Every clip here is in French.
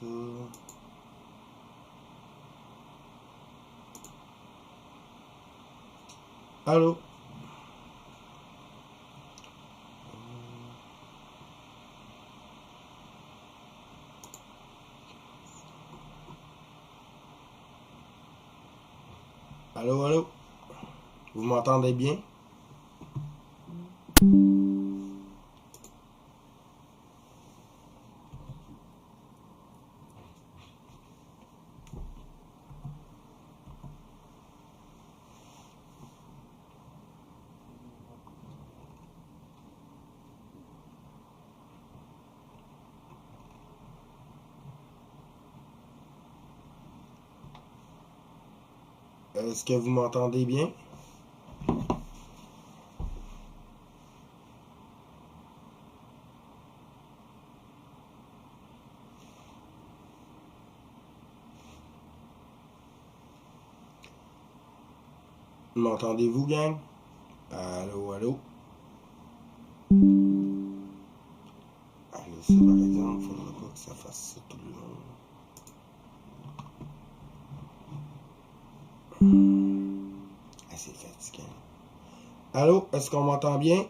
ça. Allô? Allô, allô? Vous m'entendez bien? Est-ce que vous m'entendez bien? M'entendez-vous, gang? Allô, allô? Allez, ça, par exemple, faudra pas que ça fasse ça tout le long. Ah, c'est fatigant. Allô, est-ce qu'on m'entend bien?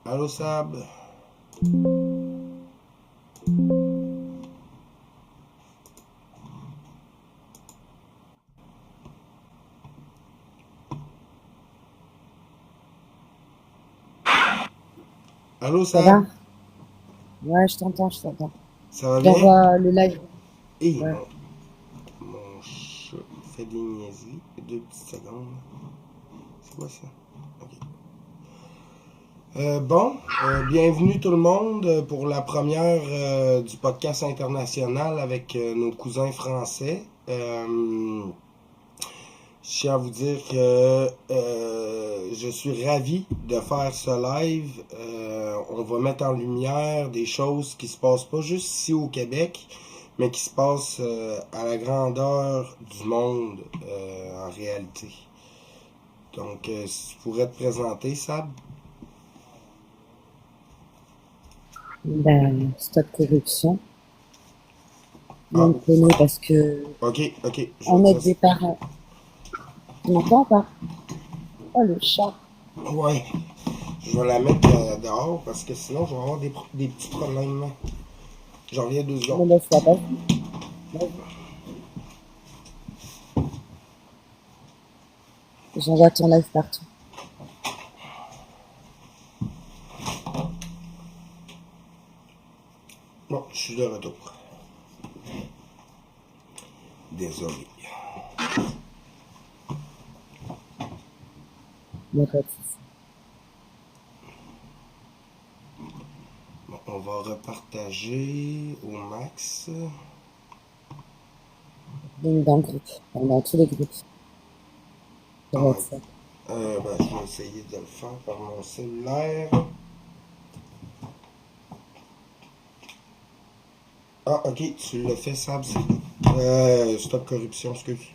Allô, Sab? Allô, Ça Sab? va? Ouais, je t'entends, je t'entends. Ça va Je bien? t'envoie le live. Hé, Ouais. mon chat fait des niaiseries. 2 petites secondes. C'est quoi ça? Ok. Bienvenue tout le monde pour la première du podcast international avec nos cousins français. Je tiens à vous dire que je suis ravi de faire ce live. On va mettre en lumière des choses qui se passent pas juste ici au Québec, mais qui se passent à la grandeur du monde en réalité. Donc, si tu pourrais te présenter, Sab? Ben, stop corruption. Ah, On me connaît parce que ok, je vais on dire. aide des parents. Tu m'entends pas? Oh, le chat. Ouais, je vais la mettre dehors parce que sinon je vais avoir des petits problèmes. J'en reviens 2 secondes. Me laisse-la, vas-y. Vas-y. J'envoie ton live partout. Bon, je suis de retour. Désolé. Il n'y a pas de souci. Bon, on va repartager au max. Donc, dans le groupe. Dans tous les groupes. Sur Ah, WhatsApp. je vais essayer de le faire par mon cellulaire. Ah, ok, tu l'as fait, Sab, c'est bon. Stop corruption, excuse.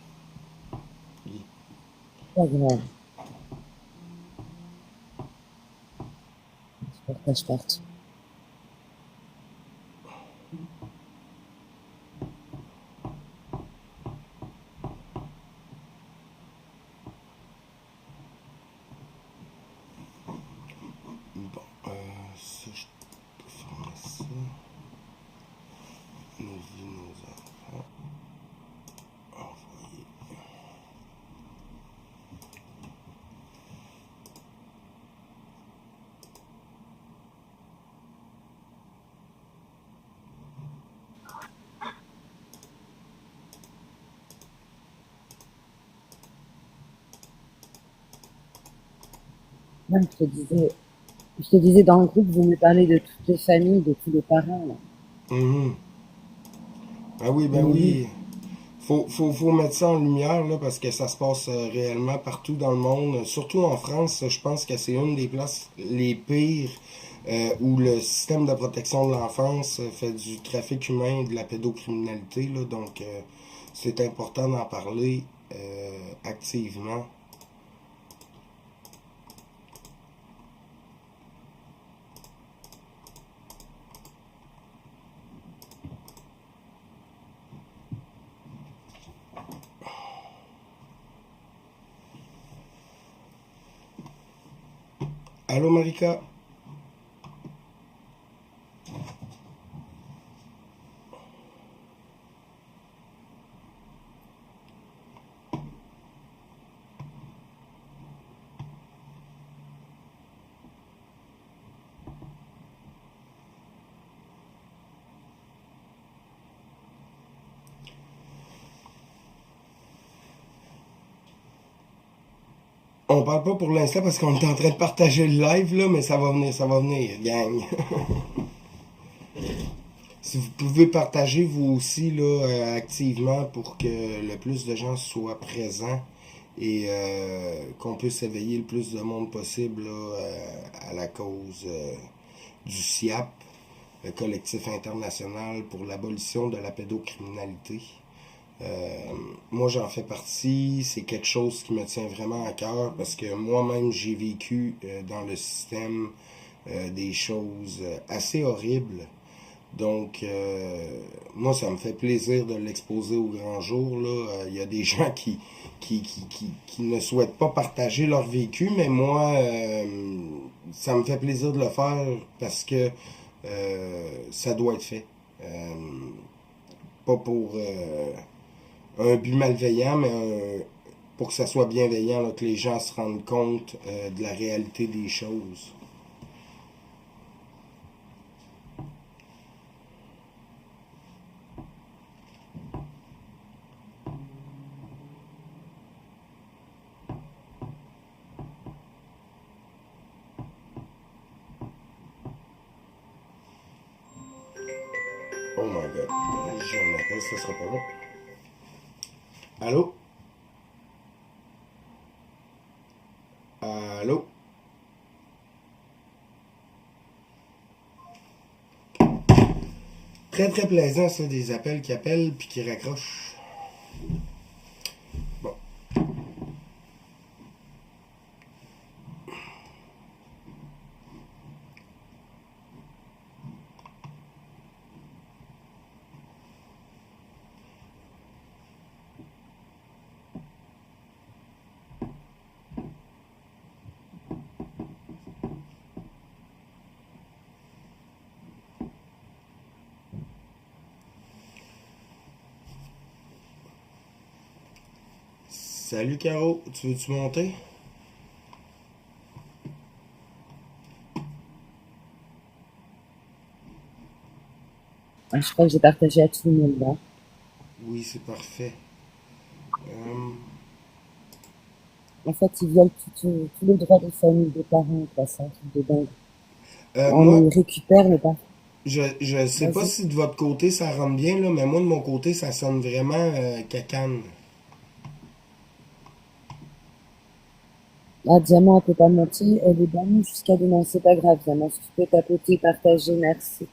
Pas grave. Je partage partout. Bon, ça, je peux fermer ça. Nos vies, nos enfants. Envoyer. Ouais, je te disais dans le groupe, vous me parlez de toutes les familles, de tous les parents, là. Mhm. Ben Mhm. oui. Faut mettre ça en lumière là, parce que ça se passe réellement partout dans le monde. Surtout en France, je pense que c'est une des places les pires où le système de protection de l'enfance fait du trafic humain et de la pédocriminalité. Là, donc, c'est important d'en parler activement. Allô, Marika? On parle pas pour l'instant parce qu'on est en train de partager le live, là, mais ça va venir, gang. Si vous pouvez partager vous aussi là, activement pour que le plus de gens soient présents et qu'on puisse éveiller le plus de monde possible là, à la cause du SIAP, le collectif international pour l'abolition de la pédocriminalité. Euh, Moi, j'en fais partie. C'est quelque chose qui me tient vraiment à cœur parce que moi-même, j'ai vécu dans le système des choses assez horribles. Donc, moi, ça me fait plaisir de l'exposer au grand jour. Là. Il y a des gens qui ne souhaitent pas partager leur vécu, mais moi, ça me fait plaisir de le faire parce que ça doit être fait. Euh, Pas pour un but malveillant, mais pour que ça soit bienveillant, là, que les gens se rendent compte de la réalité des choses. Oh my god. J'ai un appel, ça sera pas long. Allô? Allô? Très très plaisant ça, des appels qui appellent puis qui raccrochent. Bon. Salut Caro, tu veux-tu monter? Ah, je crois que j'ai partagé à tout le monde là. Oui, c'est parfait. Euh, En fait, ils violent tous les droits des familles, des parents, quoi. C'est un truc de dingue. On Moi, les récupère, mais pas. je sais pas Vas-y. si de votre côté ça rentre bien, là, mais moi de mon côté ça sonne vraiment cacane. Ah, Diamant, elle peut pas mentir. Elle est bannie jusqu'à demain. C'est pas grave, Diamant. Si tu peux tapoter, partager, merci.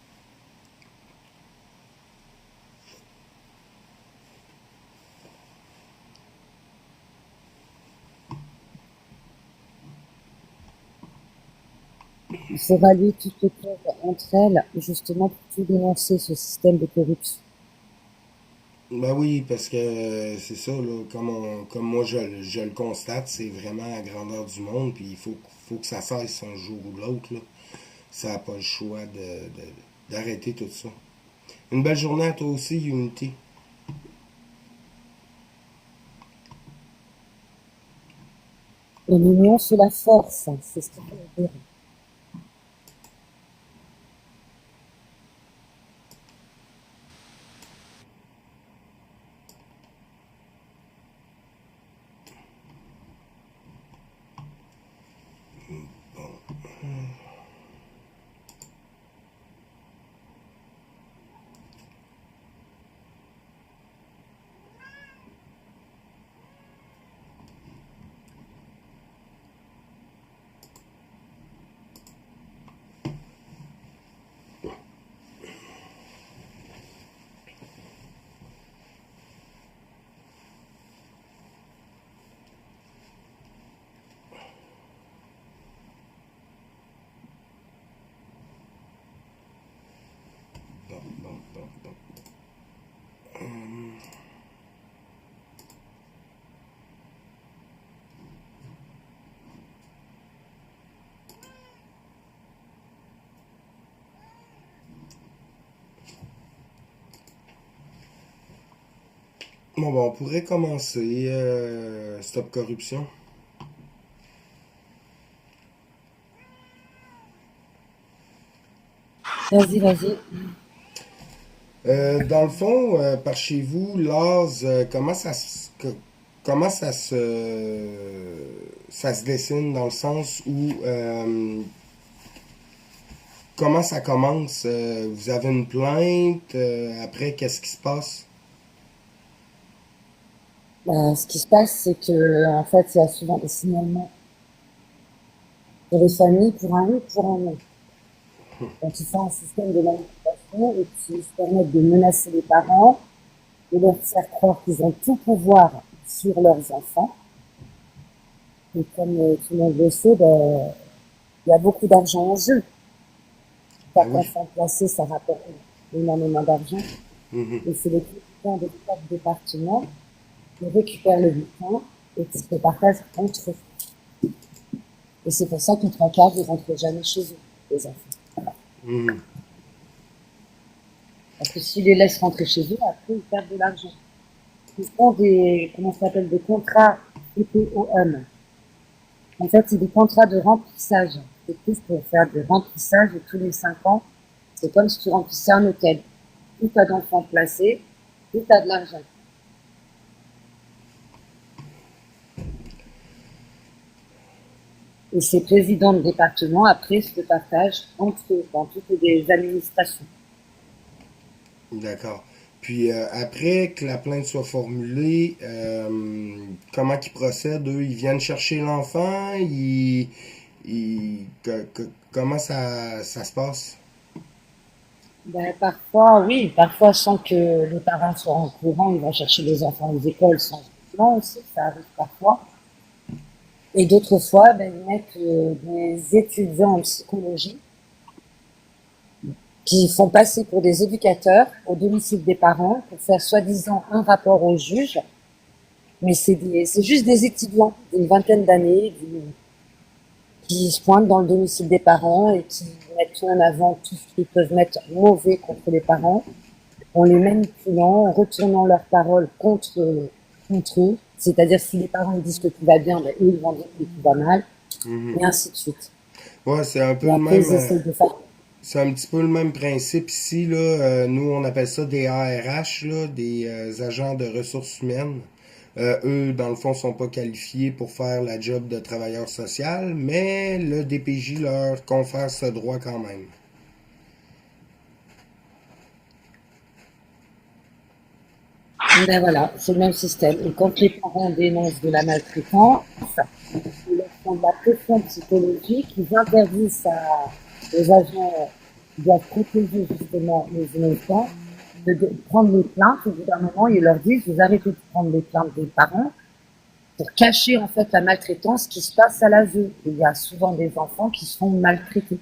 Il faut rallier toutes les causes entre elles, justement, pour tout dénoncer ce système de corruption. Ben oui, parce que c'est ça, là, comme moi je le constate, c'est vraiment à grandeur du monde, puis faut que ça cesse un jour ou l'autre, là. Ça n'a pas le choix d'arrêter tout ça. Une belle journée à toi aussi, Unity. Et l'union fait la force, hein, c'est ce qu'il faut dire. Bon, on pourrait commencer Stop Corruption. Vas-y, vas-y. Dans le fond, par chez vous, l'Oz, comment ça se dessine dans le sens où comment ça commence? Vous avez une plainte, après qu'est-ce qui se passe? Ce qui se passe, c'est que, en fait, il y a souvent des signalements pour les familles, pour un oui, pour un non. Donc, ils font un système de manipulation et puis ils se permettent de menacer les parents, de leur faire croire qu'ils ont tout pouvoir sur leurs enfants. Et comme tout le monde le sait, ben, il y a beaucoup d'argent en jeu. Ben Chaque oui. enfant placé, ça rapporte énormément d'argent. Mhm. Et c'est les présidents de chaque département qui récupèrent le bulletin et qui se partagent entre eux. Et c'est pour ça que les trois quarts ne rentrent jamais chez eux, les enfants. Mhm. Parce que s'ils les laissent rentrer chez eux, après, ils perdent de l'argent. Ils font des, comment ça s'appelle, des contrats EPOM. En fait, c'est des contrats de remplissage. C'est plus pour faire des remplissages et tous les 5 ans. C'est comme si tu remplissais un hôtel. Plus t'as d'enfants placés, plus t'as de l'argent. Et ces présidents de département, après, se partagent entre eux, dans toutes les administrations. D'accord. Puis après que la plainte soit formulée, comment qu'ils procèdent, eux, ils viennent chercher l'enfant, comment ça se passe? Ben, parfois, oui, parfois sans que les parents soient au courant, ils vont chercher les enfants aux écoles sans jugement aussi, ça arrive parfois. Et d'autres fois, ben, ils mettent des étudiants en psychologie qui font passer pour des éducateurs au domicile des parents pour faire soi-disant un rapport au juge. Mais c'est juste des étudiants d'une vingtaine d'années qui se pointent dans le domicile des parents et qui mettent en avant tout ce qu'ils peuvent mettre mauvais contre les parents, en les manipulant, en retournant leurs paroles contre eux. C'est-à-dire si les parents disent que tout va bien, ben, eux ils vont dire que tout va mal, Mhm. et ainsi de suite. Ouais, c'est un peu Et le après même, ils essayent de faire. c'est un petit peu le même principe ici, là. Nous, on appelle ça des ARH, là, des agents de ressources humaines. Eux, dans le fond, sont pas qualifiés pour faire la job de travailleur social, mais le DPJ leur confère ce droit quand même. Ben voilà, c'est le même système. Et quand les parents dénoncent de la maltraitance, ils leur font de la pression psychologique, ils interdisent aux agents qui doivent protéger justement les innocents de prendre les plaintes. Au bout d'un moment, ils leur disent, vous arrêtez de prendre les plaintes des parents pour cacher en fait la maltraitance qui se passe à l'ASE. Il y a souvent des enfants qui sont maltraités.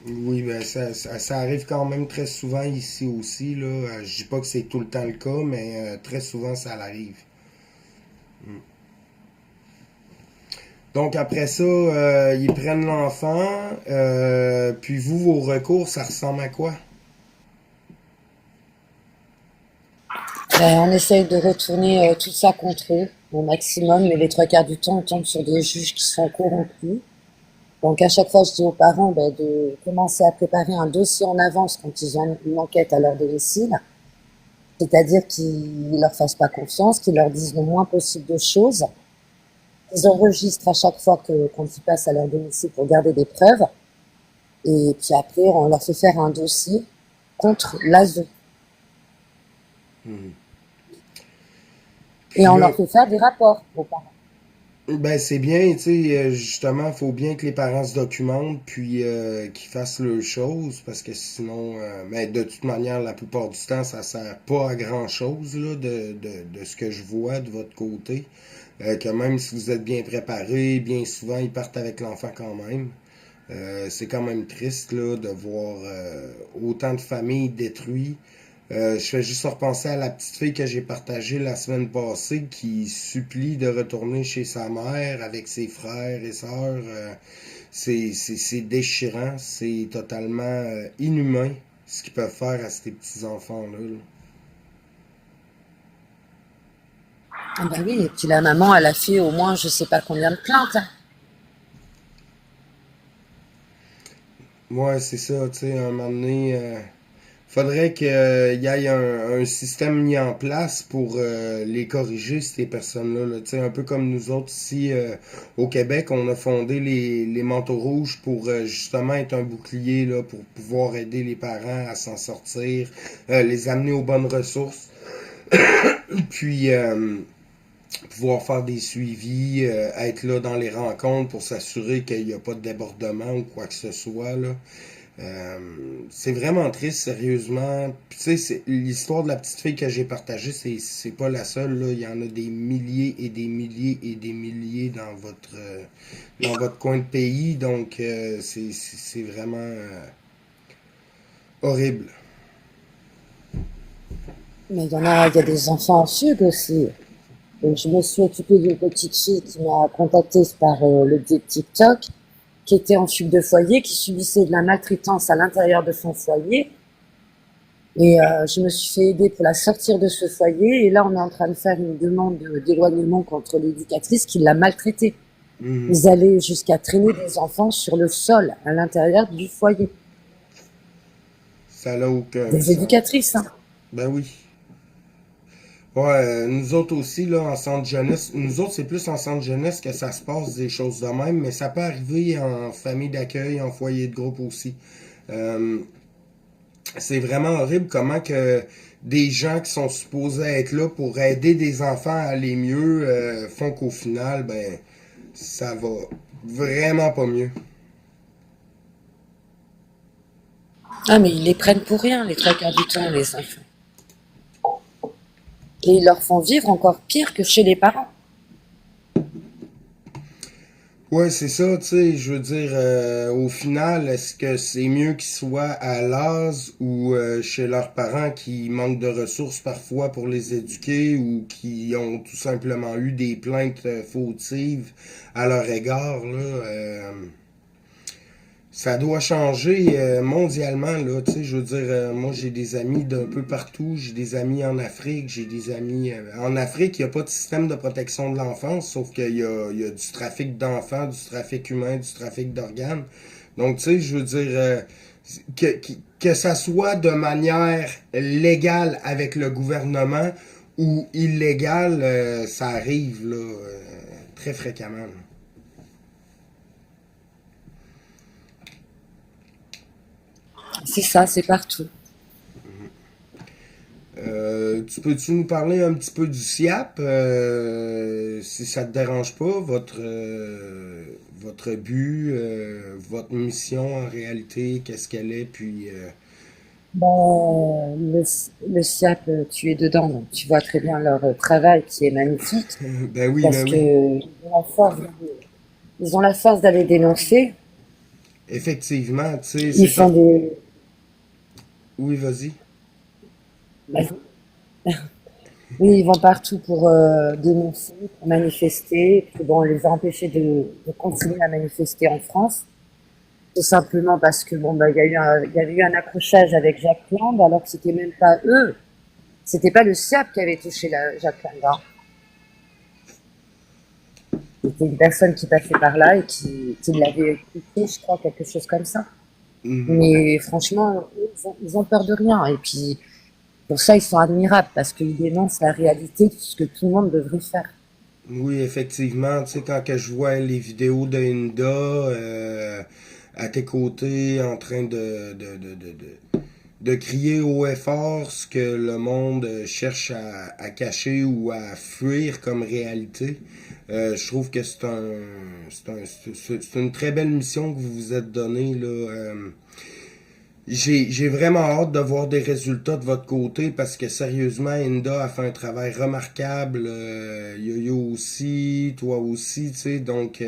Oui, ben ça arrive quand même très souvent ici aussi, là. Je dis pas que c'est tout le temps le cas, mais très souvent ça arrive. Donc après ça, ils prennent l'enfant, puis vous, vos recours, ça ressemble à quoi? On essaye de retourner tout ça contre eux au maximum, mais les trois quarts du temps, on tombe sur des juges qui sont corrompus. Donc à chaque fois, je dis aux parents ben, de commencer à préparer un dossier en avance quand ils ont une enquête à leur domicile, c'est-à-dire qu'ils leur fassent pas confiance, qu'ils leur disent le moins possible de choses, qu'ils enregistrent à chaque fois quand ils passent à leur domicile pour garder des preuves, et puis après, on leur fait faire un dossier contre l'ASE. Hmm. Et Puis on là, leur fait faire des rapports aux parents. ben c'est bien, tu sais, justement, il faut bien que les parents se documentent, puis qu'ils fassent leurs choses, parce que sinon, ben, de toute manière, la plupart du temps, ça sert pas à grand-chose, là, de ce que je vois de votre côté. Que même si vous êtes bien préparé, bien souvent, ils partent avec l'enfant quand même. C'est quand même triste là, de voir autant de familles détruites. Je fais juste repenser à la petite fille que j'ai partagée la semaine passée qui supplie de retourner chez sa mère avec ses frères et sœurs. C'est déchirant, c'est totalement inhumain ce qu'ils peuvent faire à ces petits enfants-là. Là. Ah bah oui, et puis la maman, elle a fait au moins je sais pas combien de plaintes, hein. Ouais, c'est ça, tu sais, à un moment donné, faudrait qu'il y ait un système mis en place pour les corriger, ces personnes-là, là. Tu sais, un peu comme nous autres ici au Québec, on a fondé les manteaux rouges pour justement être un bouclier, là, pour pouvoir aider les parents à s'en sortir, les amener aux bonnes ressources, puis pouvoir faire des suivis, être là dans les rencontres pour s'assurer qu'il n'y a pas de débordement ou quoi que ce soit, là. Euh, c'est vraiment triste, sérieusement. Puis, tu sais, l'histoire de la petite fille que j'ai partagée, c'est pas la seule, là. Il y en a des milliers et des milliers et des milliers dans votre coin de pays. Donc, c'est vraiment horrible. Mais il y a des enfants en fugue aussi. Donc, je me suis occupée d'une petite fille qui m'a contactée par le biais de TikTok, qui était en fugue de foyer, qui subissait de la maltraitance à l'intérieur de son foyer. Et je me suis fait aider pour la sortir de ce foyer. Et là, on est en train de faire une demande d'éloignement contre l'éducatrice qui l'a maltraitée. Mhm. Ils allaient jusqu'à traîner des enfants sur le sol, à l'intérieur du foyer. Ça n'a aucun Des sens. éducatrices, hein. Ben oui. Ouais, nous autres aussi, là, en centre jeunesse, nous autres, c'est plus en centre jeunesse que ça se passe des choses de même, mais ça peut arriver en famille d'accueil, en foyer de groupe aussi. Euh, c'est vraiment horrible comment que des gens qui sont supposés être là pour aider des enfants à aller mieux font qu'au final, ben, ça va vraiment pas mieux. Ah, mais ils les prennent pour rien, les trois quarts du temps, les enfants. Et ils leur font vivre encore pire que chez les parents. Ouais, c'est ça, tu sais, je veux dire, au final, est-ce que c'est mieux qu'ils soient à l'ASE ou chez leurs parents qui manquent de ressources parfois pour les éduquer ou qui ont tout simplement eu des plaintes fautives à leur égard, là, ça doit changer mondialement, là, tu sais, je veux dire, moi j'ai des amis d'un peu partout, j'ai des amis en Afrique, j'ai des amis... en Afrique, il n'y a pas de système de protection de l'enfance, sauf qu'il y a du trafic d'enfants, du trafic humain, du trafic d'organes. Donc, tu sais, je veux dire, que ça soit de manière légale avec le gouvernement ou illégale, ça arrive, là, très fréquemment, là. C'est ça, c'est partout. Tu peux-tu nous parler un petit peu du SIAP, si ça te dérange pas, votre but, votre mission en réalité, qu'est-ce qu'elle est, puis Bon, le SIAP, tu es dedans, donc tu vois très bien leur travail qui est magnifique, ben parce que oui, ils ont la force d'aller dénoncer. effectivement, tu sais, Ils c'est un... font des, Oui, vas-y. oui, ils vont partout pour dénoncer, pour manifester. Et puis bon, on les a empêchés de continuer à manifester en France, tout simplement parce que bon, bah, il y avait eu un accrochage avec Jacques Lang, alors que c'était même pas eux, c'était pas le SIAP qui avait touché Jacques Lang, hein. C'était une personne qui passait par là et qui l'avait écouté, je crois, quelque chose comme ça. Mhm. Mais franchement, ils ont peur de rien. Et puis, pour ça, ils sont admirables parce qu'ils dénoncent la réalité de ce que tout le monde devrait faire. Oui, effectivement, tu sais, quand que je vois les vidéos de Inda à tes côtés en train de crier haut et fort ce que le monde cherche à cacher ou à fuir comme réalité. Je trouve que c'est une très belle mission que vous vous êtes donnée là. J'ai vraiment hâte de voir des résultats de votre côté parce que sérieusement, Inda a fait un travail remarquable. Yo-Yo aussi, toi aussi, tu sais. Donc,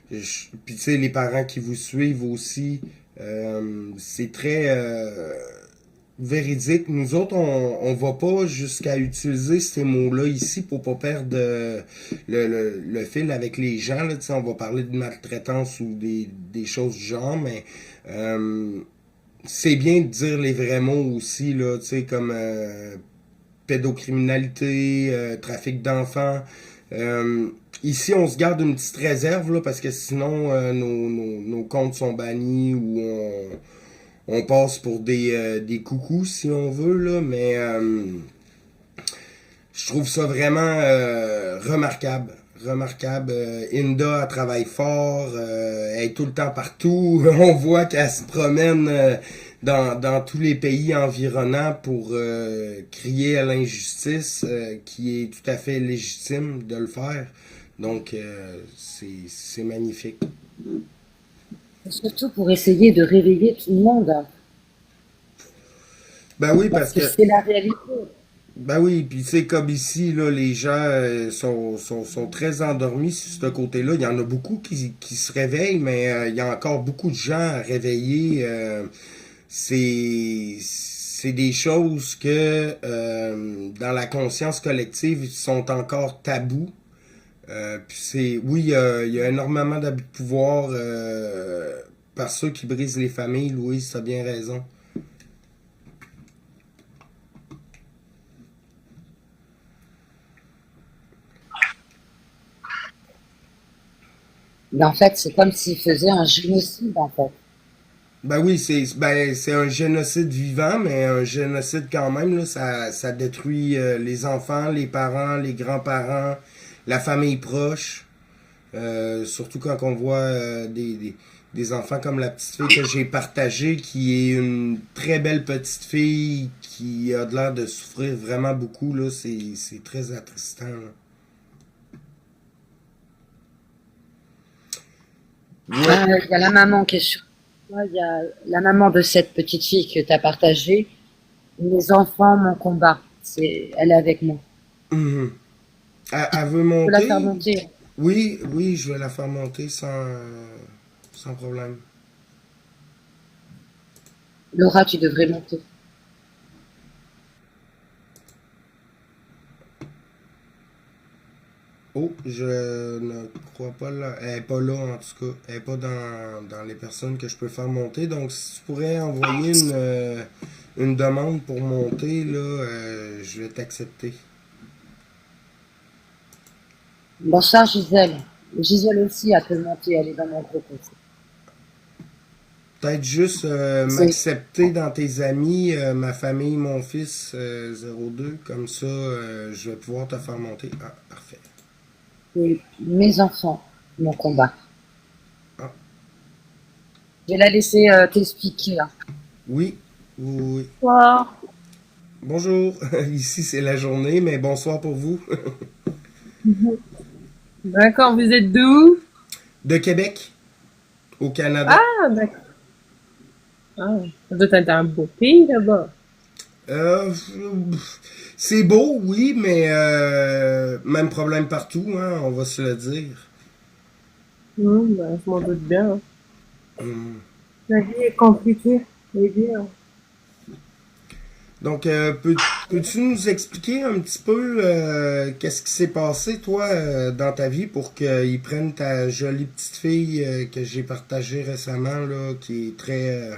puis tu sais, les parents qui vous suivent aussi, c'est très véridique. Nous autres, on va pas jusqu'à utiliser ces mots-là ici pour pas perdre le fil avec les gens. Là, tu sais, on va parler de maltraitance ou des choses du genre, mais c'est bien de dire les vrais mots aussi, là, tu sais, comme pédocriminalité, trafic d'enfants. Ici, on se garde une petite réserve là, parce que sinon nos comptes sont bannis ou on passe pour des coucous si on veut là, mais je trouve ça vraiment remarquable. Remarquable. Inda, elle travaille fort, elle est tout le temps partout. On voit qu'elle se promène dans tous les pays environnants pour crier à l'injustice, qui est tout à fait légitime de le faire. Donc, c'est magnifique. Surtout pour essayer de réveiller tout le monde, hein, Ben oui, parce parce que que c'est la réalité. ben oui, puis c'est comme ici, là, les gens sont très endormis sur ce côté-là. Il y en a beaucoup qui se réveillent, mais il y a encore beaucoup de gens à réveiller. C'est des choses que dans la conscience collective sont encore tabous. Puis oui, il y a énormément d'abus de pouvoir par ceux qui brisent les familles. Louise, t'as bien raison. Mais en fait, c'est comme s'ils faisaient un génocide, en fait. Ben oui, c'est un génocide vivant, mais un génocide quand même, là, ça détruit les enfants, les parents, les grands-parents, la famille proche. Surtout quand on voit des enfants comme la petite fille que j'ai partagée, qui est une très belle petite fille qui a de l'air de souffrir vraiment beaucoup, là, c'est très attristant, là. Ouais. Il y a la maman qui est sur toi, il y a la maman de cette petite fille que tu as partagée. Les enfants, mon combat. Elle est avec moi. Mhm. Elle veut Je peux la faire monter? monter. Oui, oui, je vais la faire monter sans problème. Laura, tu devrais monter. Oh, je ne crois pas là. Elle est pas là en tout cas. Elle est pas dans les personnes que je peux faire monter. Donc si tu pourrais envoyer une demande pour monter, là, je vais t'accepter. Bonsoir, Gisèle. Gisèle aussi, elle peut monter. Elle est dans mon groupe aussi. Peut-être juste C'est m'accepter dans tes amis, ma famille, mon fils 02. Comme ça, je vais pouvoir te faire monter. Ah, parfait. c'est mes enfants, mon combat. Ah, Je vais la laisser t'expliquer, là. oui, oui, oui. Bonsoir. Bonjour. Ici c'est la journée, mais bonsoir pour vous. D'accord, vous êtes d'où? De Québec, au Canada. Ah, d'accord. Ah, ça doit être un beau pays là-bas. Euh, c'est beau, oui, mais même problème partout, hein, on va se le dire. Ben, je m'en doute bien, hein. Hum. La vie est compliquée, c'est bien. Donc, peux-tu nous expliquer un petit peu qu'est-ce qui s'est passé, toi, dans ta vie pour qu'ils prennent ta jolie petite fille que j'ai partagée récemment, là, qui est très...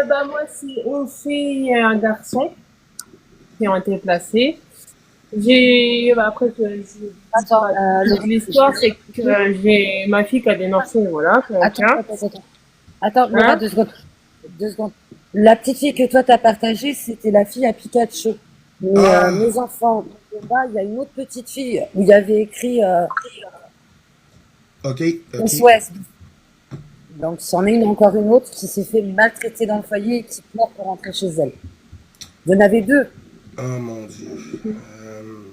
Bah, moi, c'est une fille et un garçon qui ont été placés. Bah, après, Attends, l'histoire, c'est que j'ai ma fille qui a dénoncé, voilà, attends, quelqu'un. attends, attends. Attends, Laura, Hein? 2 secondes. 2 secondes. La petite fille que toi t'as partagée, c'était la fille à Pikachu. Mais Ah, mes enfants, là, il y a une autre petite fille où il y avait écrit ok, ok. SOS. Donc, c'en est encore une autre qui s'est fait maltraiter dans le foyer et qui pleure pour rentrer chez elle. Il y en avait 2. Oh mon Dieu.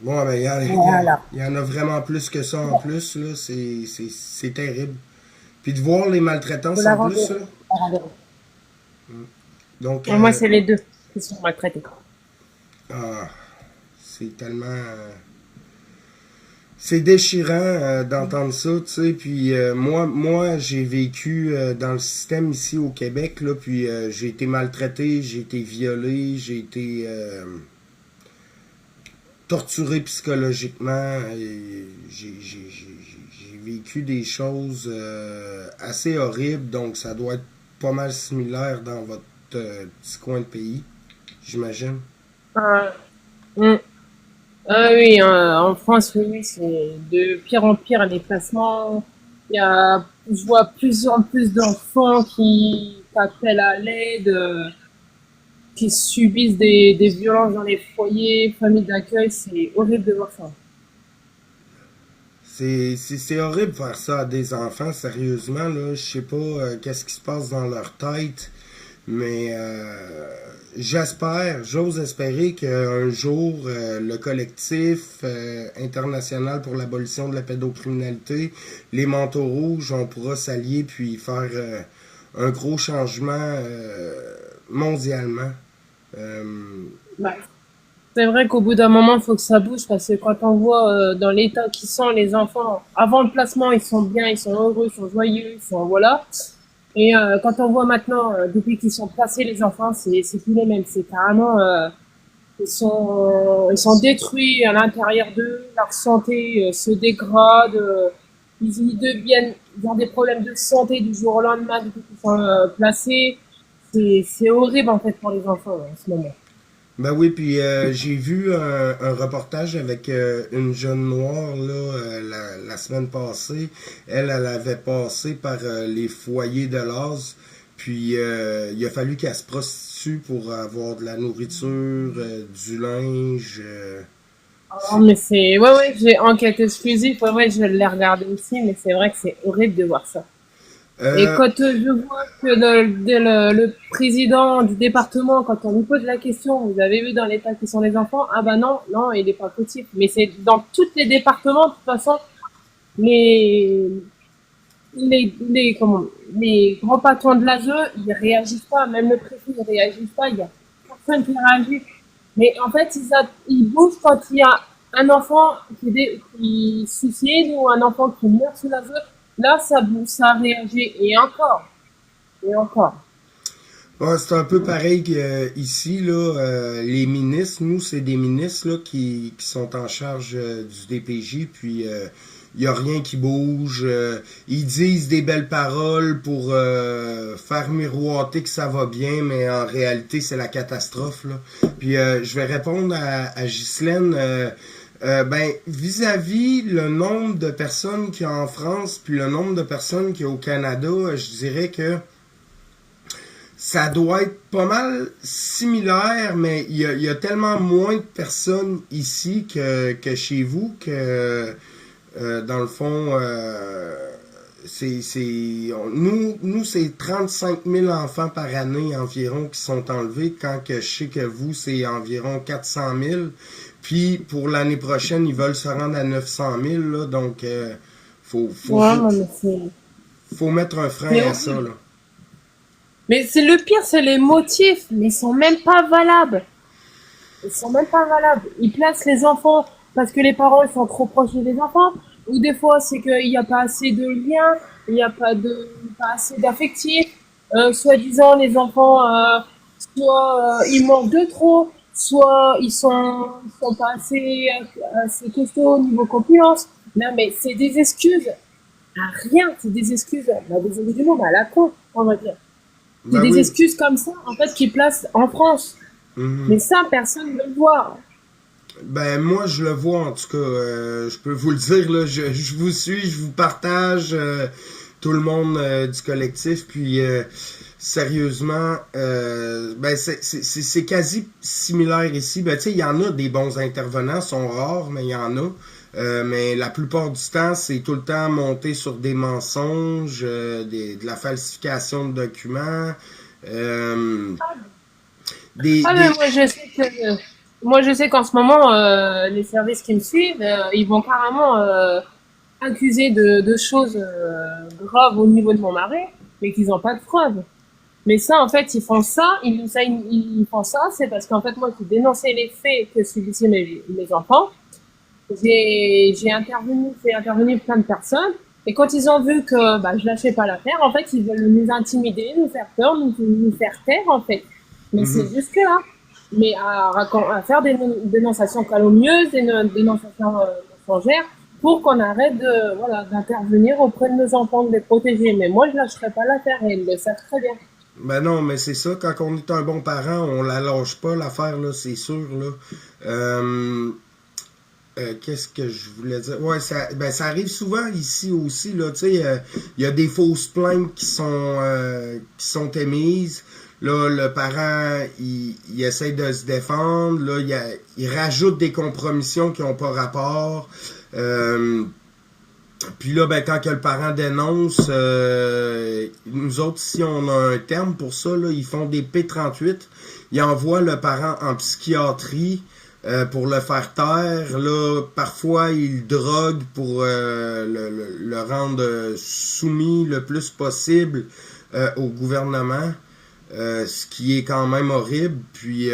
Bon, ben, Voilà. il y en a vraiment plus que ça en plus, là. C'est terrible. Puis de voir les Je maltraitances la en plus, renverrai. là. Je la renverrai. Donc, Et moi, c'est les deux qui sont maltraités. ah, c'est tellement. C'est déchirant d'entendre ça, tu sais. Puis moi j'ai vécu dans le système ici au Québec, là. Puis j'ai été maltraité, j'ai été violé, j'ai été torturé psychologiquement. Et j'ai vécu des choses assez horribles, donc ça doit être pas mal similaire dans votre petit coin de pays, j'imagine. Euh, hum. Ah oui, en France, oui, oui, c'est de pire en pire les placements. Je vois plus en plus d'enfants qui appellent à l'aide, qui subissent des violences dans les foyers, familles d'accueil. C'est horrible de voir ça. C'est horrible de faire ça à des enfants, sérieusement, là. Je sais pas qu'est-ce qui se passe dans leur tête, mais j'ose espérer qu'un jour, le collectif international pour l'abolition de la pédocriminalité, les manteaux rouges, on pourra s'allier puis faire un gros changement mondialement. Euh, Bah, c'est vrai qu'au bout d'un moment, il faut que ça bouge parce que quand on voit dans l'état qu'ils sont les enfants, avant le placement, ils sont bien, ils sont heureux, ils sont joyeux, ils sont voilà. Et quand on voit maintenant, depuis qu'ils sont placés, les enfants, c'est plus les mêmes. C'est carrément, ils sont détruits à l'intérieur d'eux, leur santé se dégrade, ils deviennent, ils ont des problèmes de santé du jour au lendemain depuis qu'ils sont placés. C'est horrible en fait pour les enfants en ce moment. Ben oui, puis j'ai vu un reportage avec une jeune noire là la semaine passée. Elle avait passé par les foyers de l'Oise, puis il a fallu qu'elle se prostitue pour avoir de la nourriture, du linge. Oh, mais c'est, ouais, ouais, j'ai enquête exclusive, ouais, ouais, je l'ai regardé aussi, mais c'est vrai que c'est horrible de voir ça. Et Euh, quand je vois que le président du département, quand on lui pose la question, vous avez vu dans l'état qui sont les enfants? Ah bah non, non, il est pas possible. Mais c'est dans tous les départements, de toute façon, les, comment, les grands patrons de l'ASE, ils réagissent pas, même le préfet, il réagit pas, il y a personne qui réagit. Mais en fait, ils bougent quand il y a un enfant qui suicide ou un enfant qui meurt sous l'ASE. Là, ça bouge, ça réagit. Et encore, et encore. ouais, c'est un peu pareil qu'ici, là, les ministres, nous, c'est des ministres là, qui sont en charge du DPJ, puis il n'y a rien qui bouge. Ils disent des belles paroles pour faire miroiter que ça va bien, mais en réalité, c'est la catastrophe. Là. Puis je vais répondre à Ghislaine. Ben, vis-à-vis le nombre de personnes qu'il y a en France, puis le nombre de personnes qu'il y a au Canada, je dirais que ça doit être pas mal similaire, mais il y a tellement moins de personnes ici que chez vous que, dans le fond, nous, c'est 35 000 enfants par année environ qui sont enlevés, quand que je sais que vous, c'est environ 400 000. Puis, pour l'année prochaine, ils veulent se rendre à 900 000, là, donc faut, faut, Ouais, faut, non, mais faut mettre un frein c'est à ça, horrible. là. Mais c'est le pire, c'est les motifs, mais ils sont même pas valables. Ils sont même pas valables. Ils placent les enfants parce que les parents ils sont trop proches des enfants, ou des fois c'est qu'il n'y a pas assez de liens, il n'y a pas assez d'affectifs. Soi-disant les enfants, soit ils mangent de trop, soit ils sont pas assez costauds au niveau compétence. Non mais c'est des excuses à rien, c'est des excuses, bah, désolé du mot, mais à la con, on va dire. C'est Ben des oui. excuses comme ça en fait qui placent en France. Mais Mhm. ça, personne ne veut le voir. Ben moi je le vois en tout cas, je peux vous le dire là, je vous suis, je vous partage tout le monde du collectif, puis sérieusement, ben c'est quasi similaire ici. Ben tu sais, il y en a des bons intervenants, sont rares, mais il y en a. Mais la plupart du temps, c'est tout le temps monté sur des mensonges, de la falsification de documents, euh, des, Ah, mais des, moi, je sais qu'en ce moment, les services qui me suivent, ils vont carrément accuser de choses graves au niveau de mon mari, mais qu'ils n'ont pas de preuves. Mais ça, en fait, ils font ça, c'est parce qu'en fait, moi, j'ai dénoncé les faits que subissaient mes enfants. J'ai intervenu plein de personnes. Et quand ils ont vu que bah, je lâchais pas l'affaire, en fait, ils veulent nous intimider, nous faire peur, nous faire taire, en fait. Mais c'est Mhm. jusque là. Mais à faire des dénonciations calomnieuses, des dénonciations mensongères, pour qu'on arrête de, voilà, d'intervenir auprès de nos enfants, de les protéger. Mais moi, je lâcherai pas l'affaire et ils le savent très bien. Ben non, mais c'est ça, quand on est un bon parent, on la lâche pas l'affaire, là, c'est sûr, là. Euh, Qu'est-ce que je voulais dire? Ouais, ça arrive souvent ici aussi, là, tu sais, il y a des fausses plaintes qui sont émises. Là, le parent, il essaie de se défendre. Là, il rajoute des compromissions qui n'ont pas rapport. Euh, Puis là, ben, quand que le parent dénonce, nous autres, si on a un terme pour ça, là, ils font des P38. Ils envoient le parent en psychiatrie pour le faire taire. Là, parfois, ils le droguent pour le rendre soumis le plus possible au gouvernement. Ce qui est quand même horrible. Puis,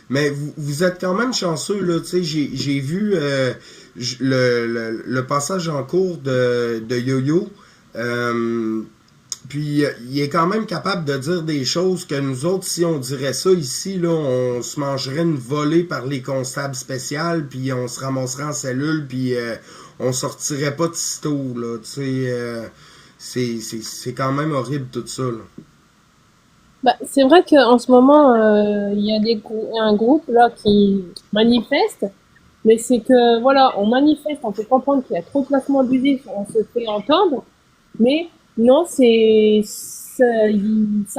mais vous êtes quand même chanceux, là. Tu sais, j'ai vu le passage en cours de Yo-Yo. Euh, Puis il est quand même capable de dire des choses que nous autres, si on dirait ça ici, là, on se mangerait une volée par les constables spéciales, puis on se ramasserait en cellule, puis on sortirait pas de sitôt, là. Tu sais, c'est quand même horrible tout ça, là. Bah, c'est vrai qu'en ce moment, il y a un groupe là qui manifeste, mais c'est que voilà, on manifeste, on fait comprendre qu'il y a trop de placements abusifs, on se fait entendre, mais non, ça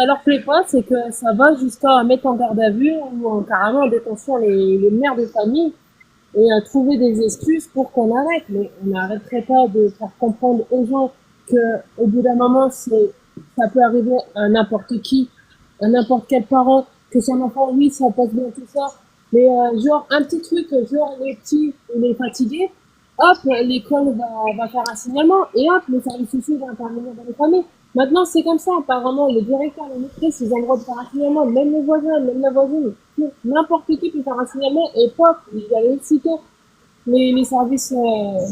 leur plaît pas, c'est que ça va jusqu'à mettre en garde à vue ou carrément en détention les mères de famille et à trouver des excuses pour qu'on arrête. Mais on n'arrêterait pas de faire comprendre aux gens que au bout d'un moment, ça peut arriver à n'importe qui, à n'importe quel parent, que son enfant, oui, ça passe bien tout ça, mais genre un petit truc, genre les petits, il est fatigué, hop, l'école va faire un signalement et hop, les services sociaux vont intervenir dans les familles. Maintenant, c'est comme ça, apparemment, le directeur, le maîtresse, ils ont le droit de faire un signalement, même les voisins, même la voisine, n'importe qui peut faire un signalement et pop, il y a aussitôt les services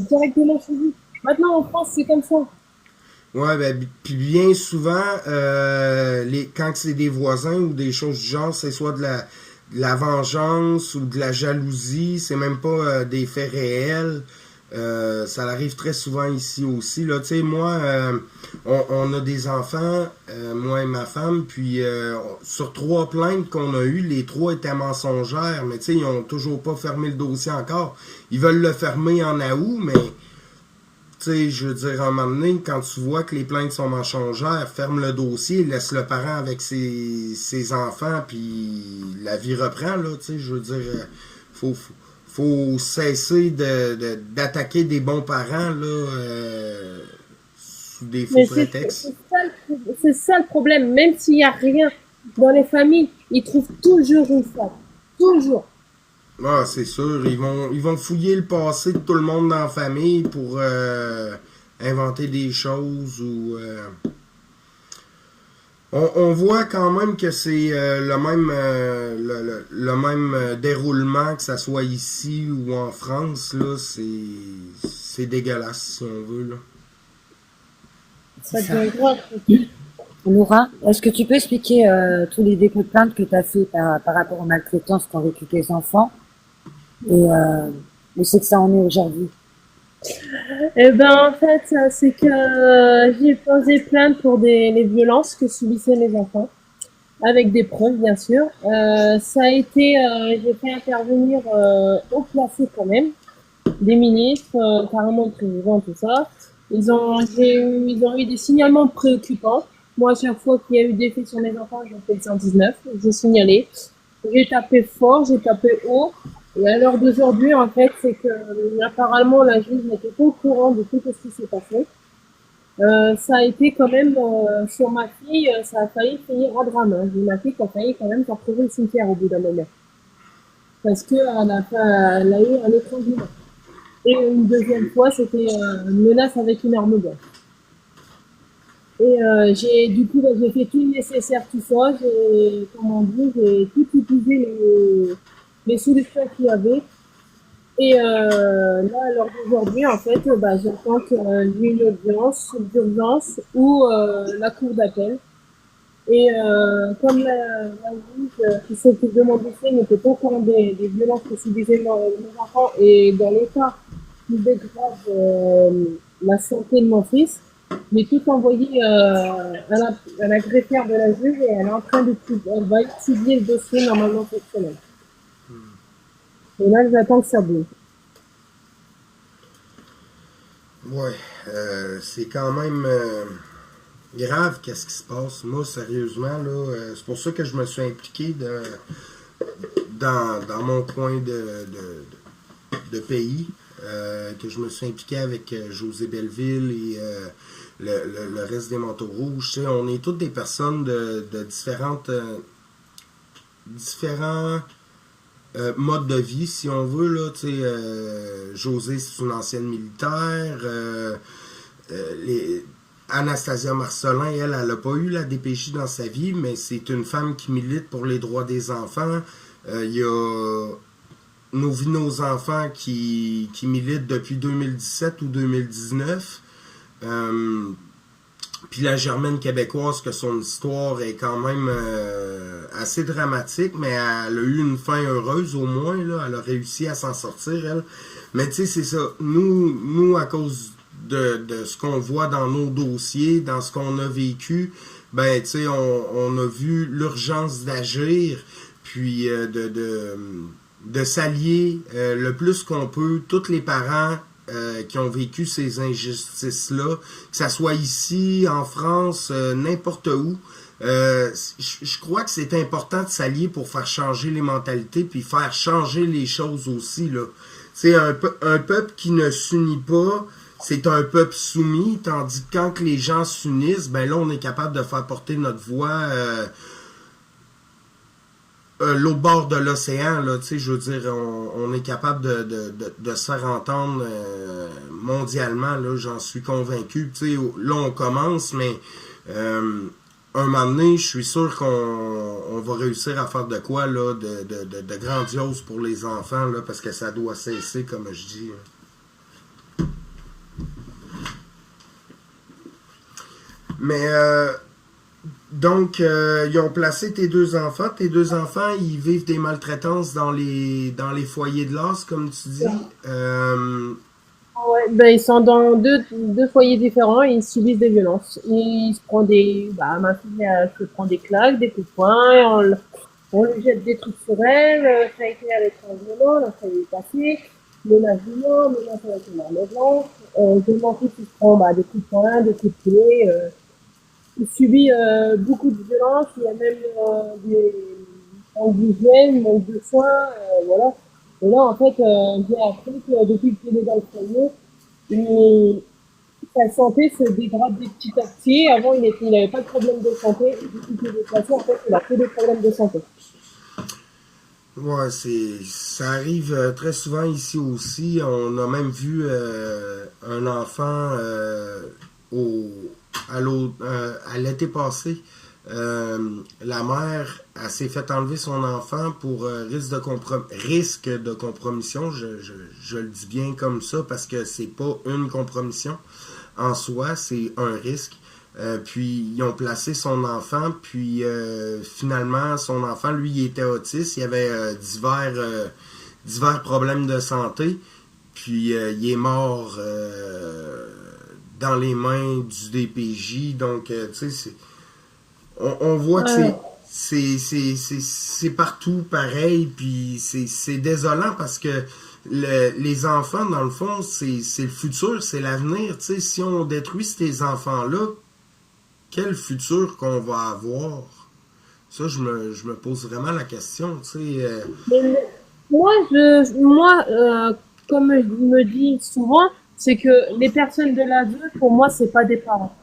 directement chez vous. Maintenant, en France, c'est comme ça. Ouais, ben, puis bien souvent, quand c'est des voisins ou des choses du genre, c'est soit de la vengeance ou de la jalousie, c'est même pas des faits réels. Ça arrive très souvent ici aussi. Là, tu sais, moi, on a des enfants, moi et ma femme, puis sur 3 plaintes qu'on a eues, les 3 étaient mensongères, mais tu sais, ils ont toujours pas fermé le dossier encore. Ils veulent le fermer en août, mais tu sais, je veux dire, à un moment donné, quand tu vois que les plaintes sont mensongères, ferme le dossier, laisse le parent avec ses enfants, puis la vie reprend, là, tu sais, je veux dire, faut cesser d'attaquer des bons parents, là, sous des faux Mais prétextes. c'est ça le problème. Même s'il n'y a rien dans les familles, ils trouvent toujours une faute. Toujours. Ah, c'est sûr, ils vont fouiller le passé de tout le monde dans la famille pour inventer des choses ou on voit quand même que c'est le même déroulement que ça soit ici ou en France là, c'est dégueulasse si on veut là. C'est Ça ça. devient grave. Laura, est-ce que tu peux expliquer tous les dépôts de plainte que tu as fait par rapport aux maltraitances qu'ont vécu tes enfants et où c'est que ça en est aujourd'hui? Eh ben, en fait, c'est que j'ai posé plainte pour les violences que subissaient mes enfants, avec des preuves, bien sûr. Ça a été, j'ai fait intervenir haut placé quand même, des ministres, carrément le président, tout ça. Ils ont eu des signalements préoccupants. Moi, à chaque fois qu'il y a eu des faits sur mes enfants, j'ai fait le 119, j'ai signalé. J'ai tapé fort, j'ai tapé haut. Et à l'heure d'aujourd'hui, en fait, c'est que apparemment la juge n'était pas au courant de tout ce qui s'est passé. Ça a été quand même sur ma fille, ça a failli finir en drame. Hein. J'ai ma fille qui a failli quand même se retrouver le cimetière au bout d'un moment, parce que elle a eu un étranglement. Et une deuxième fois, c'était une menace avec une arme blanche. Et j'ai du coup, bah, j'ai fait tout le nécessaire, tout ça. J'ai, comment dire, j'ai tout utilisé les solutions qu'il y avait. Et là, à l'heure d'aujourd'hui, en fait, bah, j'attends qu'il y ait une audience d'urgence ou la cour d'appel. Et comme la juge qui s'occupe de mon dossier n'était pas au courant des violences que subissaient mes enfants et dans l'état qui dégrade la santé de mon fils, j'ai tout envoyé à la greffière de la juge et elle est en train elle va étudier le dossier normalement cette semaine. Et là, j'attends que ça bouge. Ouais, c'est quand même grave qu'est-ce qui se passe. Moi, sérieusement, là, c'est pour ça que je me suis impliqué dans mon coin de pays, que je me suis impliqué avec José Belleville et le reste des manteaux rouges. Tu sais, on est toutes des personnes de différents mode de vie, si on veut. Là, José, c'est une ancienne militaire. Les, Anastasia Marcelin, elle n'a pas eu la DPJ dans sa vie, mais c'est une femme qui milite pour les droits des enfants. Il y a Nos vies, nos enfants qui militent depuis 2017 ou 2019. Euh, Puis la Germaine québécoise, que son histoire est quand même assez dramatique, mais elle a eu une fin heureuse au moins, là. Elle a réussi à s'en sortir, elle. Mais tu sais, c'est ça. Nous, à cause de ce qu'on voit dans nos dossiers, dans ce qu'on a vécu, ben tu sais, on a vu l'urgence d'agir, puis de s'allier le plus qu'on peut, tous les parents qui ont vécu ces injustices-là, que ça soit ici, en France, n'importe où. Je crois que c'est important de s'allier pour faire changer les mentalités puis faire changer les choses aussi, là. C'est un peuple qui ne s'unit pas, c'est un peuple soumis, tandis que quand les gens s'unissent, ben là, on est capable de faire porter notre voix l'autre bord de l'océan, là, tu sais, je veux dire, on est capable de se faire entendre mondialement, là, j'en suis convaincu. Tu sais, là, on commence, mais un moment donné, je suis sûr qu'on va réussir à faire de quoi, là, de grandiose pour les enfants, là, parce que ça doit cesser, comme je dis. Mais donc, ils ont placé tes deux enfants. Tes deux enfants, ils vivent des maltraitances dans les foyers de l'As, comme tu dis. Ouais, ben, ils sont dans deux foyers différents et ils subissent des violences. Ils se prend ma fille, elle se prend des claques, des coups de poing, et on lui jette des trucs sur elle, ça a été avec un violon, là, ça lui est passé, menace de mort, menace avec une arme blanche, mon fils, il se prend, des coups de poing, des coups de pied, il subit, beaucoup de violences, il y a même, des manques d'hygiène, manque de soins, voilà. Et là, en fait, j'ai appris que depuis qu'il est dans le foyer, sa santé se dégrade petit à petit. Avant, il n'avait pas de problème de santé. Et depuis qu'il est déplacé, en fait, il a que des problèmes de santé. Ouais, ça arrive très souvent ici aussi. On a même vu un enfant au, à l'été passé. La mère, elle s'est fait enlever son enfant pour risque de compromission. Je le dis bien comme ça parce que c'est pas une compromission en soi, c'est un risque. Puis ils ont placé son enfant, puis finalement son enfant, lui, il était autiste, il avait divers problèmes de santé, puis il est mort dans les mains du DPJ, donc tu sais, on voit que Ouais. c'est partout pareil, puis c'est désolant parce que les enfants, dans le fond, c'est le futur, c'est l'avenir, tu sais, si on détruit ces enfants-là, quel futur qu'on va avoir? Ça, je me pose vraiment la question, tu sais. Mais comme je me dis souvent, c'est que les personnes de l'ASE, pour moi, c'est pas des parents.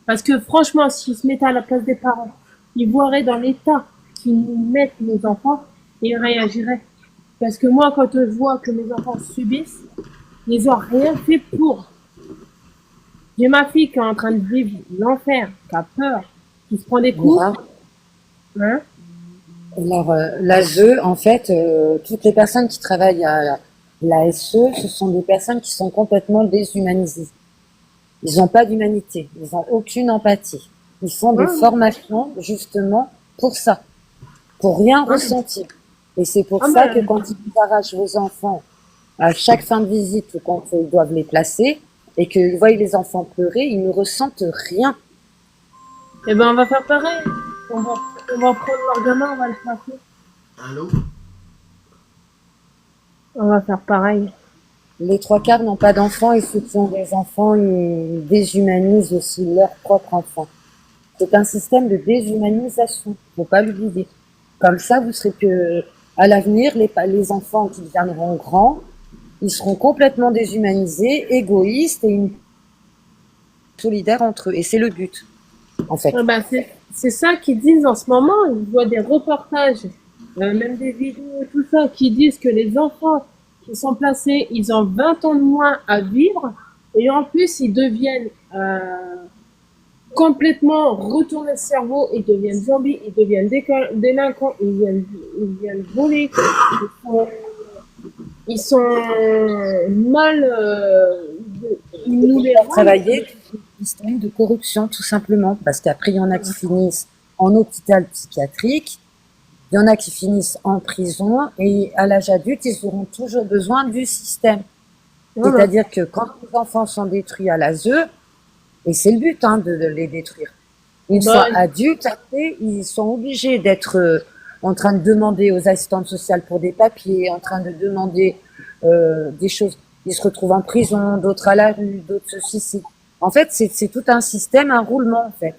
Parce que franchement, s'ils se mettaient à la place des parents, ils voiraient dans l'état qu'ils nous mettent nos enfants et ils réagiraient. Parce que moi, quand je vois que mes enfants subissent, ils ont rien fait pour. J'ai ma fille qui est en train de vivre l'enfer, qui a peur, qui se prend des coups, Laura, hein. alors, l'ASE, en fait, toutes les personnes qui travaillent à l'ASE, ce sont des personnes qui sont complètement déshumanisées. Ils n'ont pas d'humanité, ils n'ont aucune empathie. Ils font des Ouais, formations justement pour ça, pour rien ouais. ressentir. Et c'est pour Ah ça que ben, quand ils vous arrachent vos enfants à chaque fin de visite ou quand ils doivent les placer et qu'ils voient les enfants pleurer, ils ne ressentent rien. eh ben, on va faire pareil. On va, on va prendre leur gamin, on va le placer. Allô? On va faire pareil. Les trois quarts n'ont pas d'enfants et ceux qui ont des enfants, ils déshumanisent aussi leurs propres enfants. C'est un système de déshumanisation, faut pas l'oublier. Comme ça, vous serez que, à l'avenir, les enfants qui deviendront grands, ils seront complètement déshumanisés, égoïstes et solidaires entre eux. Et c'est le but, en fait. Ben, c'est ça qu'ils disent en ce moment. Je vois des reportages, même des vidéos, tout ça, qui disent que les enfants qui sont placés, ils ont 20 ans de moins à vivre. Et en plus, ils deviennent complètement retournés le cerveau, ils deviennent zombies, ils deviennent délinquants, ils viennent voler, ils sont mal, ils nous les rendent. Travailler un système de corruption, tout simplement. Parce qu'après, il y en a qui finissent en hôpital psychiatrique, il y en a qui finissent en prison, et à l'âge adulte, ils auront toujours besoin du système. Voilà. C'est-à-dire que quand les enfants sont détruits à l'ASE, et c'est le but de les détruire, une Bah, fois adultes, après, ils sont obligés d'être en train de demander aux assistantes sociales pour des papiers, en train de demander des choses. Ils se retrouvent en prison, d'autres à la rue, d'autres ceci. En fait, c'est tout un système, un roulement, en fait.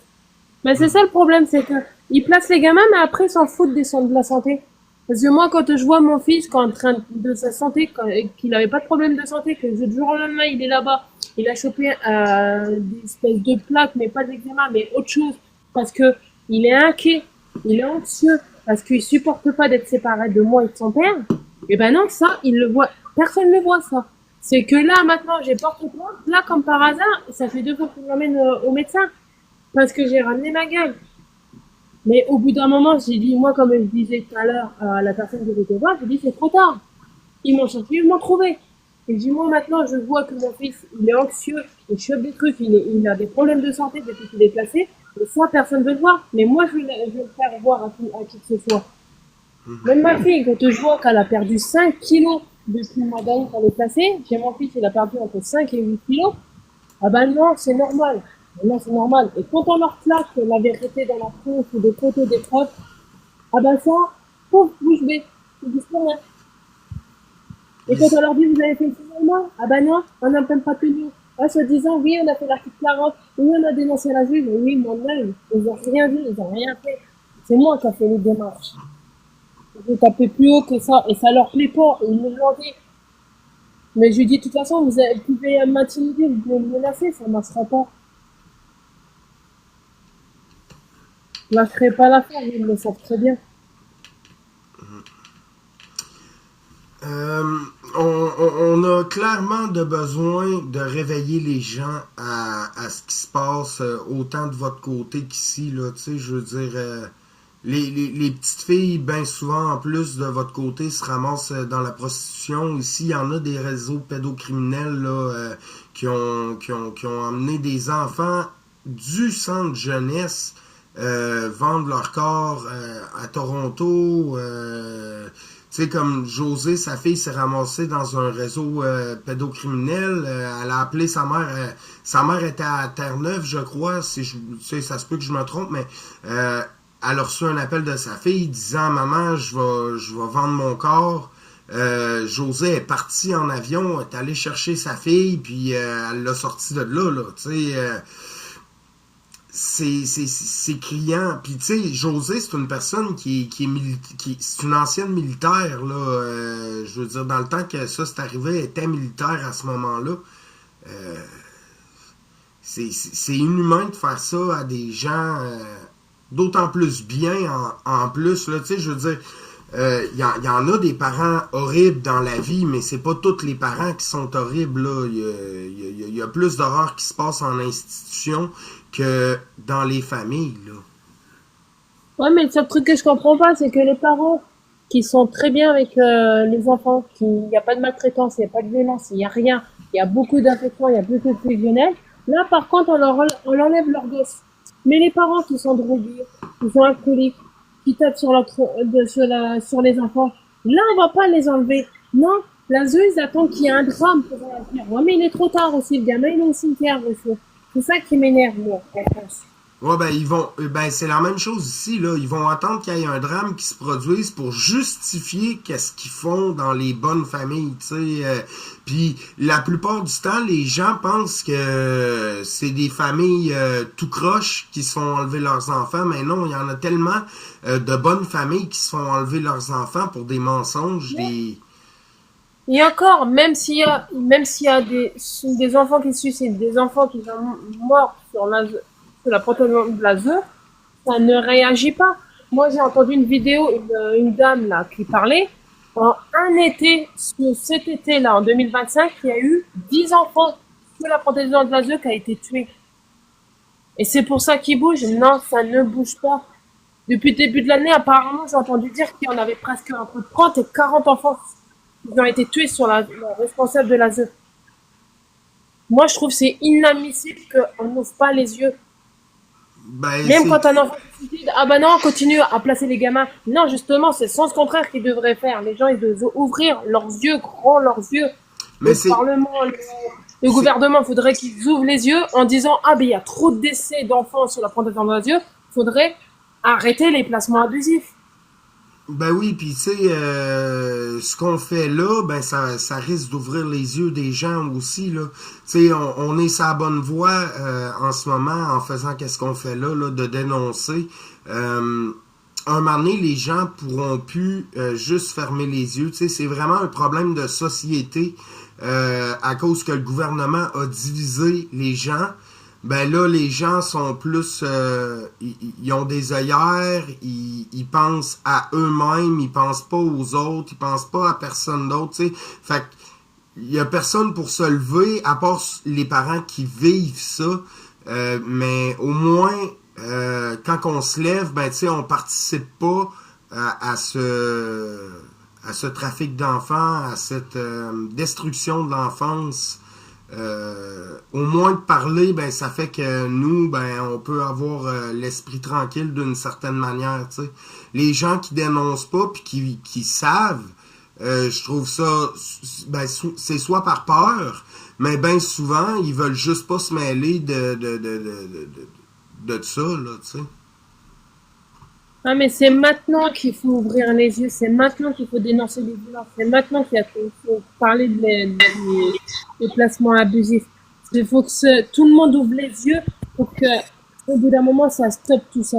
mais c'est ça le problème, c'est que ils placent les gamins, mais après ils s'en foutent de la santé. Parce que moi, quand je vois mon fils quand en train de sa santé, qu'il avait pas de problème de santé, que du jour au lendemain il est là-bas, il a chopé des espèces de plaques, mais pas d'eczéma, mais autre chose, parce que il est inquiet, il est anxieux, parce qu'il supporte pas d'être séparé de moi et de son père. Et ben non, ça, il le voit, personne ne le voit ça. C'est que là maintenant, j'ai porté plainte, là comme par hasard, ça fait 2 fois que je l'emmène au médecin, parce que j'ai ramené ma gueule. Mais au bout d'un moment, j'ai dit, moi, comme je disais tout à l'heure à la personne que j'étais voir, j'ai dit, c'est trop tard. Ils m'ont cherché, ils m'ont trouvé. Et je dis, moi, maintenant, je vois que mon fils, il est anxieux, il chope des trucs, il a des problèmes de santé depuis qu'il est placé. Et ça, personne ne veut le voir. Mais moi, je vais le faire voir à qui que ce soit. Même ma fille, quand je vois qu'elle a perdu 5 kilos depuis le mois dernier qu'elle est placée, j'ai mon fils, il a perdu entre 5 et 8 kilos. Ah ben non, c'est normal. Non, c'est normal. Et quand on leur claque la vérité dans la tronche ou des photos des preuves, ah ben ça, pauvre bouche bée, ils disent plus rien. Et quand on leur dit, vous avez fait le signalement, ah ben non, on n'a même pas tenu. Ah, se disant, oui, on a fait l'article 40, oui, on a dénoncé la juge, mais oui, moi-même, ils n'ont rien vu, ils n'ont rien fait. C'est moi qui ai fait les démarches. J'ai tapé plus haut que ça, et ça leur plaît pas, ils me l'ont dit. Mais je lui dis, de toute façon, vous pouvez m'intimider, vous pouvez me menacer, ça ne marchera pas. Je lâcherai pas l'affaire, ils le savent très bien. On a clairement de besoin de réveiller les gens à ce qui se passe autant de votre côté qu'ici, là, tu sais, je veux dire, les petites filles, bien souvent, en plus de votre côté, se ramassent dans la prostitution. Ici, il y en a des réseaux pédocriminels, là, qui ont emmené des enfants du centre jeunesse vendre leur corps à Toronto. Tu sais, comme José, sa fille s'est ramassée dans un réseau pédocriminel. Elle a appelé sa mère. Sa mère était à Terre-Neuve, je crois. Si tu sais, ça se peut que je me trompe, mais elle a reçu un appel de sa fille disant, maman, je vais vendre mon corps. José est parti en avion, est allé chercher sa fille, puis elle l'a sortie de là, tu sais. C'est criant. Puis tu sais, José, c'est une personne c'est une ancienne militaire, là. Je veux dire, dans le temps que ça s'est arrivé, elle était militaire à ce moment-là. C'est inhumain de faire ça à des gens d'autant plus bien en plus, là. Tu sais, je veux dire, il y en a des parents horribles dans la vie, mais c'est pas tous les parents qui sont horribles, là. Il y a plus d'horreur qui se passe en institution que dans les familles, là. Ouais, mais le seul truc que je comprends pas, c'est que les parents qui sont très bien avec les enfants, il n'y a pas de maltraitance, il n'y a pas de violence, il n'y a rien, il y a beaucoup d'affection, il y a beaucoup de fusionnel. Là, par contre, on enlève leur gosse. Mais les parents qui sont drogués, qui sont alcooliques, qui tapent sur les enfants, là, on va pas les enlever. Non, la ZEU, ils attendent qu'il y ait un drame pour réagir. Ouais, mais il est trop tard aussi, le gamin, il est au cimetière aussi. C'est ça qui m'énerve, moi, en France. Ouais, ben ils vont, ben c'est la même chose ici là. Ils vont attendre qu'il y ait un drame qui se produise pour justifier qu'est-ce qu'ils font dans les bonnes familles, tu sais. Puis la plupart du temps, les gens pensent que c'est des familles tout croche qui se font enlever leurs enfants, mais non, il y en a tellement de bonnes familles qui se font enlever leurs enfants pour des mensonges, des. Et encore, même s'il y a des enfants qui se suicident, des enfants qui sont morts sur la protection de l'ASE, ça ne réagit pas. Moi, j'ai entendu une vidéo, une dame là qui parlait. En un été, cet été-là, en 2025, il y a eu 10 enfants sous la protection de l'ASE qui a été tués. Et c'est pour ça qu'ils bougent. Non, ça ne bouge pas. Depuis le début de l'année, apparemment, j'ai entendu dire qu'il y en avait presque entre 30 et 40 enfants qui ont été tués sur la responsable de l'ASE. Moi, je trouve que c'est inadmissible qu'on n'ouvre pas les yeux. Ben Même c'est. quand un enfant se suicide, ah ben non, on continue à placer les gamins. Non, justement, c'est le sens contraire qu'ils devraient faire. Les gens, ils devraient ouvrir leurs yeux, grands leurs yeux. Mais Le Parlement, le c'est gouvernement, faudrait qu'ils ouvrent les yeux en disant, ah ben il y a trop de décès d'enfants sur la protection de yeux. Faudrait arrêter les placements abusifs. Ben oui, puis tu sais, ce qu'on fait là, ben ça risque d'ouvrir les yeux des gens aussi là. Tu sais, on est sur la bonne voie en ce moment en faisant qu'est-ce qu'on fait là, de dénoncer. Un moment donné, les gens pourront plus juste fermer les yeux. Tu sais, c'est vraiment un problème de société à cause que le gouvernement a divisé les gens. Ben là, les gens sont plus, ils ont des œillères, ils pensent à eux-mêmes, ils pensent pas aux autres, ils pensent pas à personne d'autre, tu sais. Fait il y a personne pour se lever, à part les parents qui vivent ça. Mais au moins, quand on se lève, ben tu sais, on participe pas à ce trafic d'enfants, à cette destruction de l'enfance. Au moins de parler, ben ça fait que nous, ben on peut avoir l'esprit tranquille d'une certaine manière, tu sais. Les gens qui dénoncent pas puis qui savent, je trouve ça, ben c'est soit par peur, mais ben souvent ils veulent juste pas se mêler de ça là, tu sais. Ah, mais c'est maintenant qu'il faut ouvrir les yeux, c'est maintenant qu'il faut dénoncer les violences, c'est maintenant qu'il faut parler des placements abusifs. Il faut que tout le monde ouvre les yeux pour que, au bout d'un moment, ça stoppe tout ça.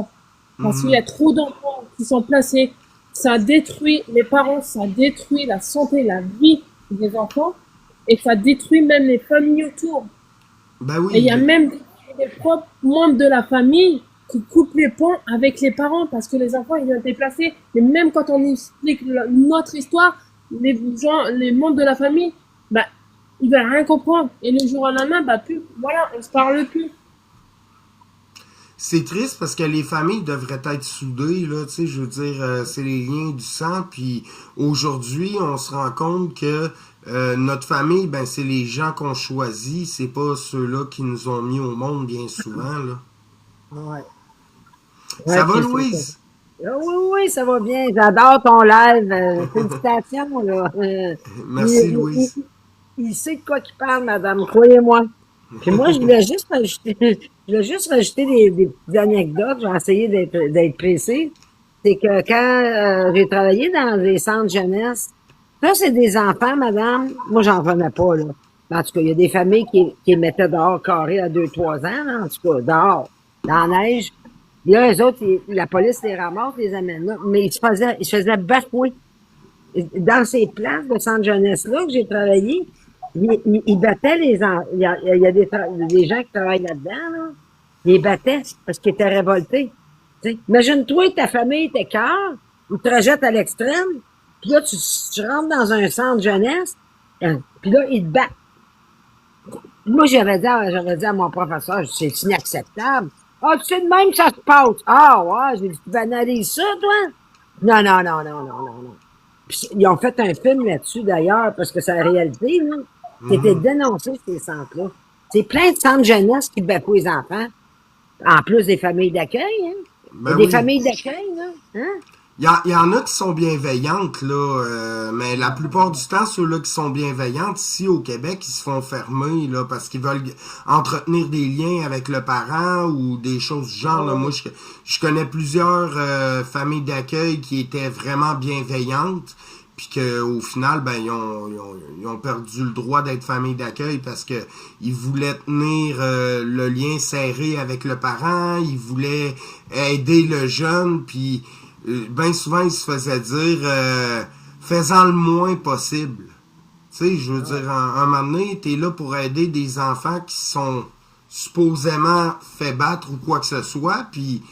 Parce qu'il y Mhm. a trop d'enfants qui sont placés, ça détruit les parents, ça détruit la santé, la vie des enfants, et ça détruit même les familles autour. Ben Et il y oui, a même des propres membres de la famille qui coupent les ponts avec les parents parce que les enfants, ils ont été placés. Et même quand on explique notre histoire, les gens, les membres de la famille, bah, ils veulent rien comprendre. Et le jour au lendemain, bah, plus, voilà, on se parle plus. c'est triste parce que les familles devraient être soudées, là, tu sais, je veux dire, c'est les liens du sang, puis aujourd'hui, on se rend compte que notre famille, ben, c'est les gens qu'on choisit, c'est pas ceux-là qui nous ont mis au monde bien souvent, là. Ouais. Ouais, Ça va, puis c'est ça. Louise? Oui, oui, ça va bien. J'adore ton live. Félicitations, là. Merci, Louise. Il sait de quoi qu'il parle, madame, croyez-moi. Puis moi, je voulais juste rajouter, je voulais juste rajouter des petites anecdotes. Je vais essayer d'être précis. C'est que quand j'ai travaillé dans des centres jeunesse, ça, c'est des enfants, madame. Moi, j'en revenais pas, là. En tout cas, il y a des familles qui les mettaient dehors carrés à 2, 3 ans, là, en tout cas, dehors, dans la neige. Puis là, eux autres, la police les ramasse, les amène là. Mais ils se faisaient bafouer. Dans ces places de centre jeunesse-là que j'ai travaillé, ils battaient il y a des gens qui travaillent là-dedans, là. Ils les battaient parce qu'ils étaient révoltés. Tu sais, imagine-toi, ta famille t'écœure, ils te rejettent à l'extrême, puis là, tu rentres dans un centre jeunesse, puis là, ils te battent. Moi, j'avais dit à mon professeur, c'est inacceptable. Ah, tu sais de même que ça se passe. Ah, ouais, j'ai dit, tu banalises ça, toi? Non, non, non, non, non, non, non. Puis, ils ont fait un film là-dessus, d'ailleurs, parce que c'est la réalité, là. C'était Mhm. dénoncé, ces centres-là. C'est plein de centres jeunesse qui bafouent les enfants. En plus des familles d'accueil, hein. Il y a Ben des oui. familles d'accueil, là. Hein? Il y en a qui sont bienveillantes, là, mais la plupart du temps, ceux-là qui sont bienveillantes, ici au Québec, ils se font fermer, là, parce qu'ils veulent entretenir des liens avec le parent ou des choses du genre, là. Moi, je connais plusieurs familles d'accueil qui étaient vraiment bienveillantes, puis qu'au final, ben, ils ont perdu le droit d'être famille d'accueil parce que ils voulaient tenir le lien serré avec le parent, ils voulaient aider le jeune, puis bien souvent, il se faisait dire fais-en le moins possible. Tu sais, je veux dire, un moment donné, t'es là pour aider des enfants qui sont supposément fait battre ou quoi que ce soit, puis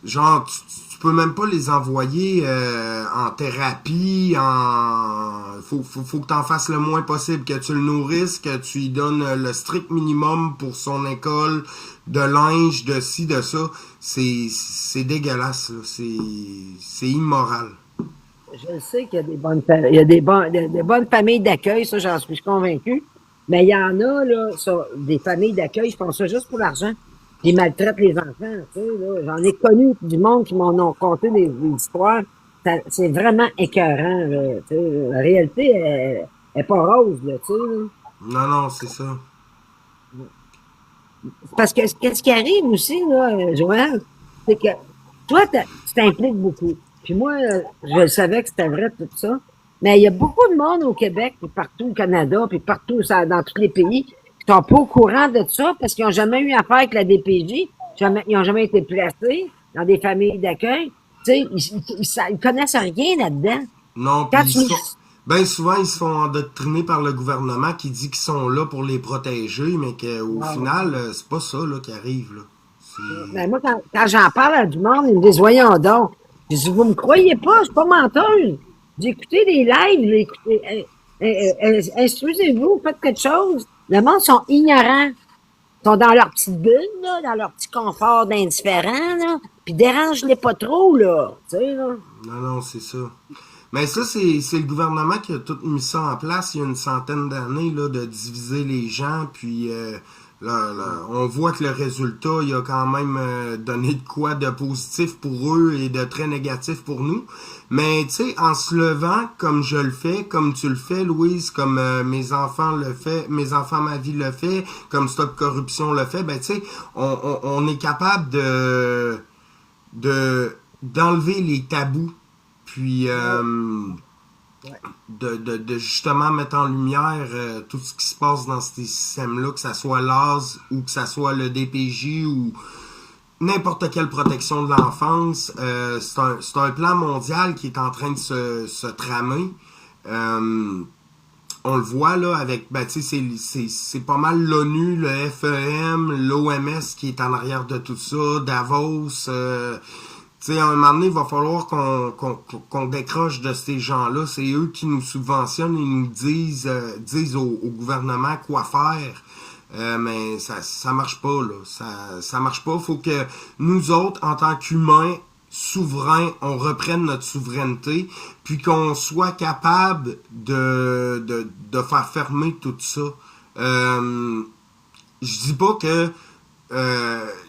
genre, tu peux même pas les envoyer en thérapie, faut que t'en fasses le moins possible, que tu le nourrisses, que tu lui donnes le strict minimum pour son école, de linge, de ci, de ça. C'est dégueulasse, là. C'est immoral. Je sais qu'il y a il y a des bonnes familles d'accueil, ça, j'en suis convaincu. Mais il y en a, là, ça, des familles d'accueil, je pense ça juste pour l'argent. Ils maltraitent les enfants, tu sais, là. J'en ai connu du monde qui m'en ont conté des histoires. C'est vraiment écœurant, là, tu sais. La réalité est pas rose, là, tu sais, là. Non, non, c'est ça. Parce que qu'est-ce qui arrive aussi, là, Joël, c'est que toi, tu t'impliques beaucoup. Puis moi, je savais que c'était vrai tout ça. Mais il y a beaucoup de monde au Québec, puis partout au Canada, puis partout dans tous les pays, qui sont pas au courant de ça parce qu'ils n'ont jamais eu affaire avec la DPJ, ils n'ont jamais été placés dans des familles d'accueil. Tu sais, ils connaissent rien là-dedans. Non, Quand puis tu ben souvent, ils se font endoctriner par le gouvernement qui dit qu'ils sont là pour les protéger, mais qu'au final, c'est pas ça là, qui arrive. Là. Ben moi, quand j'en parle à du monde, ils me disent, voyons donc. Je dis, vous me croyez pas, je suis pas menteuse. J'ai écouté des lives, instruisez-vous, faites quelque chose. Le monde sont ignorants. Ils sont dans leur petite bulle, là, dans leur petit confort d'indifférent, là. Puis dérange-les pas trop, là. Tu sais, là. Non, non, c'est ça. Mais ça, c'est le gouvernement qui a tout mis ça en place il y a une centaine d'années, là, de diviser les gens, puis on voit que le résultat, il a quand même donné de quoi de positif pour eux et de très négatif pour nous. Mais, tu sais, en se levant, comme je le fais, comme tu le fais, Louise, comme mes enfants le fait, mes enfants, ma vie le fait, comme Stop Corruption le fait, ben, tu sais, on est capable d'enlever les tabous, puis de justement mettre en lumière tout ce qui se passe dans ces systèmes-là, que ça soit l'AS ou que ça soit le DPJ ou n'importe quelle protection de l'enfance. C'est un plan mondial qui est en train de se tramer. On le voit là avec, ben tu sais, c'est pas mal l'ONU, le FEM, l'OMS qui est en arrière de tout ça, Davos. Tu sais, à un moment donné, il va falloir qu'on décroche de ces gens-là. C'est eux qui nous subventionnent et nous disent au gouvernement quoi faire. Mais ça marche pas, là. Ça marche pas. Faut que nous autres, en tant qu'humains souverains, on reprenne notre souveraineté, puis qu'on soit capable de faire fermer tout ça. Je dis pas que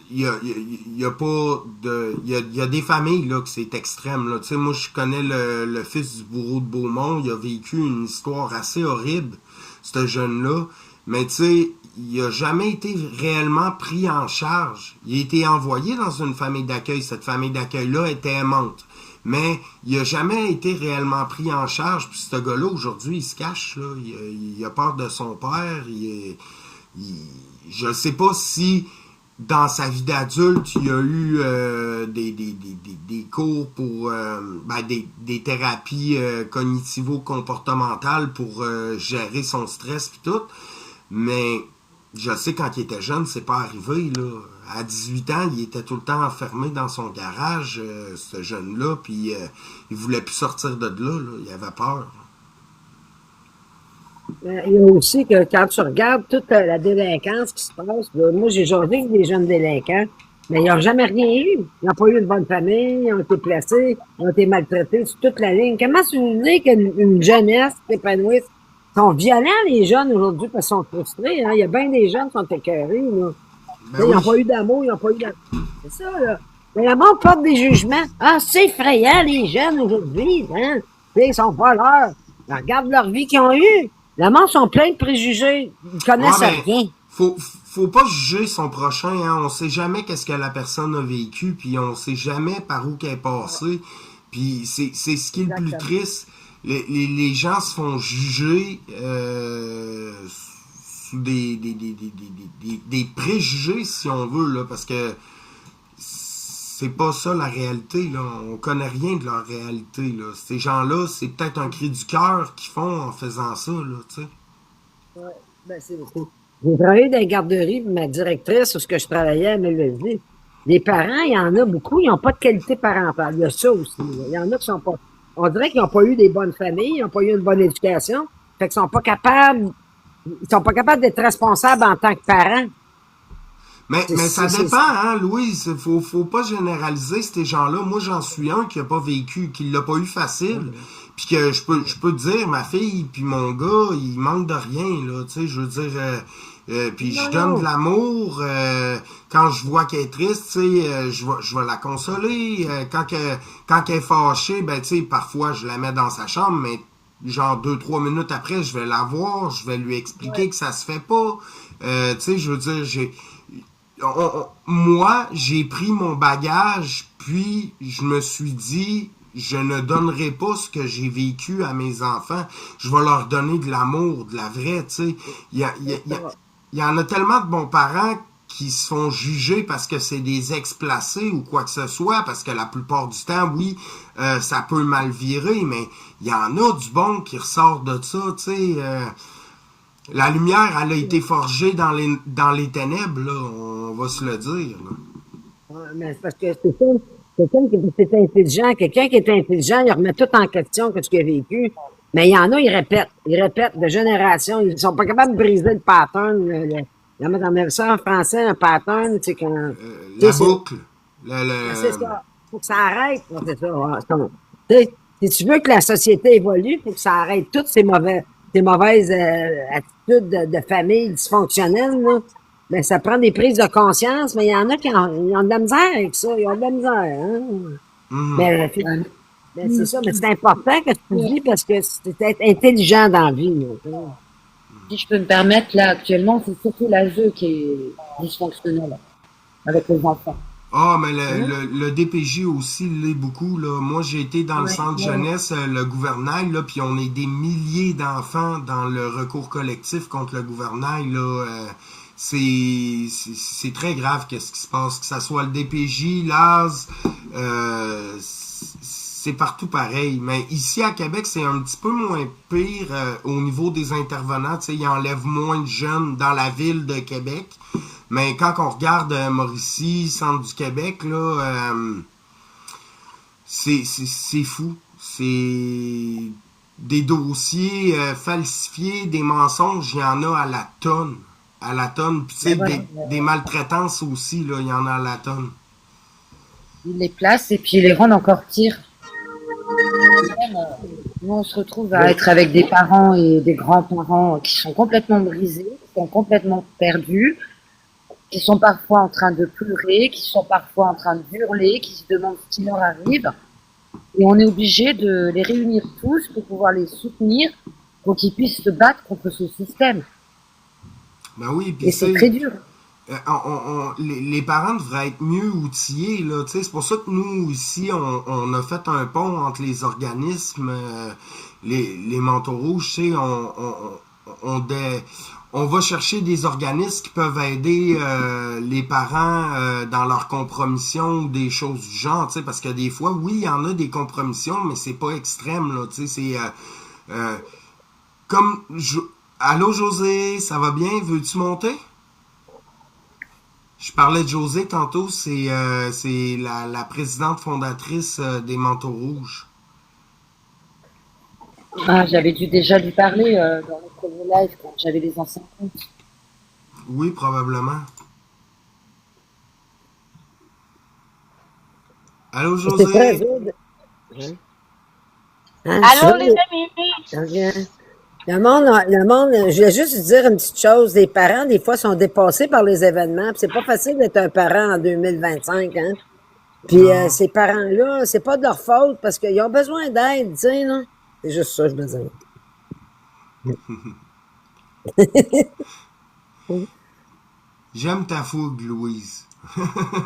il y a pas de il y a des familles là que c'est extrême là. Tu sais, moi je connais le fils du bourreau de Beaumont, il a vécu une histoire assez horrible, ce jeune là, mais tu sais, il a jamais été réellement pris en charge. Il a été envoyé dans une famille d'accueil, cette famille d'accueil là était aimante, mais il a jamais été réellement pris en charge. Puis ce gars-là aujourd'hui il se cache là, il a peur de son père, je sais pas si dans sa vie d'adulte, il y a eu des cours pour des thérapies cognitivo-comportementales pour gérer son stress pis tout. Mais je sais quand il était jeune, c'est pas arrivé là. À 18 ans, il était tout le temps enfermé dans son garage, ce jeune-là, puis il voulait plus sortir de là. Il avait peur. Il y a aussi que quand tu regardes toute la délinquance qui se passe, là, moi j'ai jasé avec des jeunes délinquants, mais ils n'ont jamais rien eu. Ils n'ont pas eu une bonne famille, ils ont été placés, ils ont été maltraités sur toute la ligne. Comment tu veux dire qu'une jeunesse s'épanouisse? Ils sont violents les jeunes aujourd'hui parce qu'ils sont frustrés. Hein? Il y a bien des jeunes qui sont écœurés. Là. Ben Ils n'ont oui. pas eu d'amour, ils n'ont pas eu d'amour. C'est ça, là. Mais le monde porte des jugements. Ah, c'est effrayant, les jeunes aujourd'hui, hein? Tu sais, ils sont pas leurs. Regarde leur vie qu'ils ont eue. Le monde sont pleins de préjugés. Ils connaissent Ouais, mais rien. faut pas juger son prochain, hein. On sait jamais qu'est-ce que la personne a vécu, puis on sait jamais par où qu'elle est passée. Puis c'est ce qui est le plus Exactement. triste. Les gens se font juger sous des préjugés, si on veut, là, parce que c'est pas ça la réalité, là. On connaît rien de leur réalité, là. Ces gens-là, c'est peut-être un cri du cœur qu'ils font en faisant ça, là, tu sais. Ouais, ben j'ai travaillé dans les garderies, puis ma directrice, où ce que je travaillais, elle me le dit. Les parents, il y en a beaucoup, ils n'ont pas de qualité parentale. Il y a ça aussi, là. Il y en a qui sont pas. On dirait qu'ils n'ont pas eu des bonnes familles, ils n'ont pas eu une bonne éducation. Fait qu'ils sont pas capables. Ils sont pas capables d'être responsables en tant que parents. Mais ça C'est dépend, hein, Louise. Faut pas généraliser ces gens-là. Moi, j'en suis un qui a pas vécu, qui l'a pas eu facile. Puis que je peux te dire, ma fille puis mon gars, ils manquent de rien, là. Tu sais, je veux dire, puis je donne de non. l'amour. Quand je vois qu'elle est triste, tu sais, je vais la consoler. Quand qu'elle est fâchée, ben, tu sais, parfois, je la mets dans sa chambre, mais genre 2, 3 minutes après, je vais la voir, je vais lui expliquer que ça se fait pas. Tu sais, je veux dire, moi, j'ai pris mon bagage, puis je me suis dit, je ne donnerai pas ce que j'ai vécu à mes enfants. Je vais leur donner de l'amour, de la vraie, tu sais. Il y en a tellement de bons parents qui se font juger parce que c'est des ex-placés ou quoi que ce soit, parce que la plupart du temps, oui, ça peut mal virer, mais il y en a du bon qui ressort de ça, tu sais. La lumière, elle a été forgée dans les ténèbres, là, on va se le dire, là. Ouais, mais c'est parce que c'est ça. Quelqu'un qui est intelligent, il remet tout en question que ce qu'il a vécu. Mais il y en a, ils répètent de génération. Ils sont pas capables de briser le pattern. La mettre en ça en français, un pattern, c'est quand. Tu La sais, boucle, c'est ça. Faut que ça arrête. C'est ça. Ouais, tu sais, si tu veux que la société évolue, faut que ça arrête toutes ces mauvaises attitudes de famille dysfonctionnelles, là. Ben, ça prend des prises de conscience, mais il y en a ils ont de la misère avec ça. Ils ont de la misère, hein? Mhm. Mais, ben, c'est ça, mais c'est important que tu dis parce que c'est être intelligent dans la vie, là, tu sais. Si je peux me permettre, là, actuellement, c'est surtout l'ASE qui est dysfonctionnel avec les enfants. Ah, mais Hein? le DPJ aussi l'est beaucoup, là. Moi, j'ai été dans le Ouais, centre ouais. jeunesse, le gouvernail, là, puis on est des milliers d'enfants dans le recours collectif contre le gouvernail, là. C'est très grave qu'est-ce qui se passe, que ça soit le DPJ, l'AS, c'est partout pareil. Mais ici à Québec, c'est un petit peu moins pire au niveau des intervenants. Tu sais, ils enlèvent moins de jeunes dans la ville de Québec. Mais quand on regarde Mauricie, centre du Québec, là, c'est fou. C'est des dossiers falsifiés, des mensonges, il y en a à la tonne. À la tonne. Puis tu sais, Ben voilà. des maltraitances aussi, là, il y en a à la tonne. Ils les placent et puis ils les rendent encore pire. Même, nous, on se retrouve à être avec des parents et des grands-parents qui sont complètement brisés, qui sont complètement perdus, qui sont parfois en train de pleurer, qui sont parfois en train de hurler, qui se demandent ce qui leur arrive. Et on est obligé de les réunir tous pour pouvoir les soutenir, pour qu'ils puissent se battre contre ce système. Ben oui, puis Et tu c'est sais, très dur. les parents devraient être mieux outillés, là. Tu sais, c'est pour ça que nous, ici, on a fait un pont entre les organismes, les manteaux rouges, tu sais, on va chercher des organismes qui peuvent aider les parents dans leur compromission ou des choses du genre, tu sais, parce que des fois, oui, il y en a des compromissions, mais c'est pas extrême, là, tu sais, c'est comme... Allô, José, ça va bien? Veux-tu monter? Je parlais de José tantôt, c'est la présidente fondatrice des Manteaux Rouges. Ah, j'avais dû déjà lui parler dans le premier live quand j'avais les anciens comptes. Oui, probablement. Allô, C'est très José? dur. Hein, Allô, souvent, les amis? le monde, je voulais juste dire une petite chose. Les parents, des fois, sont dépassés par les événements. Puis c'est pas facile d'être un parent en 2025, hein? Puis Non. ces parents-là, c'est pas de leur faute parce qu'ils ont besoin d'aide, tu sais, là. C'est juste ça, je veux dire. J'aime ta fougue, Louise.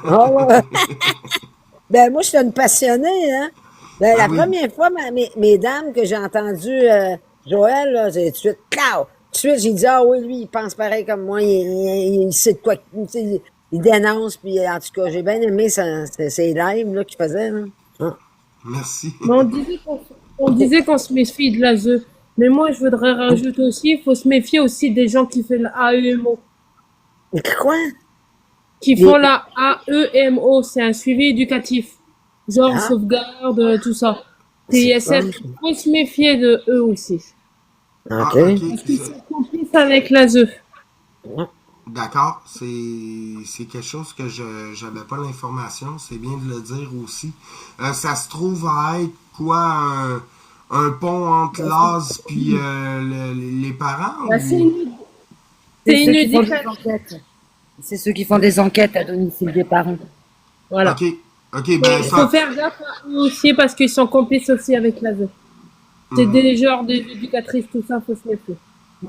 Ah ouais. Ben, moi, je suis une passionnée, hein. Ben, Ben la oui. première fois, mesdames, que j'ai entendu Joël, là, j'ai tout de suite, clau! Tout de suite, j'ai dit, ah oui, lui, il pense pareil comme moi, il sait de quoi, il dénonce, puis en tout cas, j'ai bien aimé ses lives, là, qu'il faisait, là. Ah. Merci. Mais on disait qu'on se méfie de l'ASE. Mais moi, je voudrais rajouter aussi, il faut se méfier aussi des gens qui font la AEMO. Mais quoi? Qui Les- font la AEMO, c'est un suivi éducatif. Genre Ah, sauvegarde, tout ça. c'est quoi? TISF, il faut se méfier de eux aussi. Ah, OK. ok. Parce qu'ils sont complices avec l'ASE. D'accord. C'est quelque chose que je j'avais pas l'information. C'est bien de le dire aussi. Ça se trouve à être quoi un pont entre l'AS puis les parents Bah, c'est ou une, C'est c'est ceux une qui font des éducation. enquêtes. C'est ceux qui font des enquêtes à domicile des parents. Voilà. ok ok Mais ben il faut ça faire gaffe à eux aussi parce qu'ils sont complices aussi avec l'ASE. C'est mhm. des genres d'éducatrices, tout ça, faut se méfier.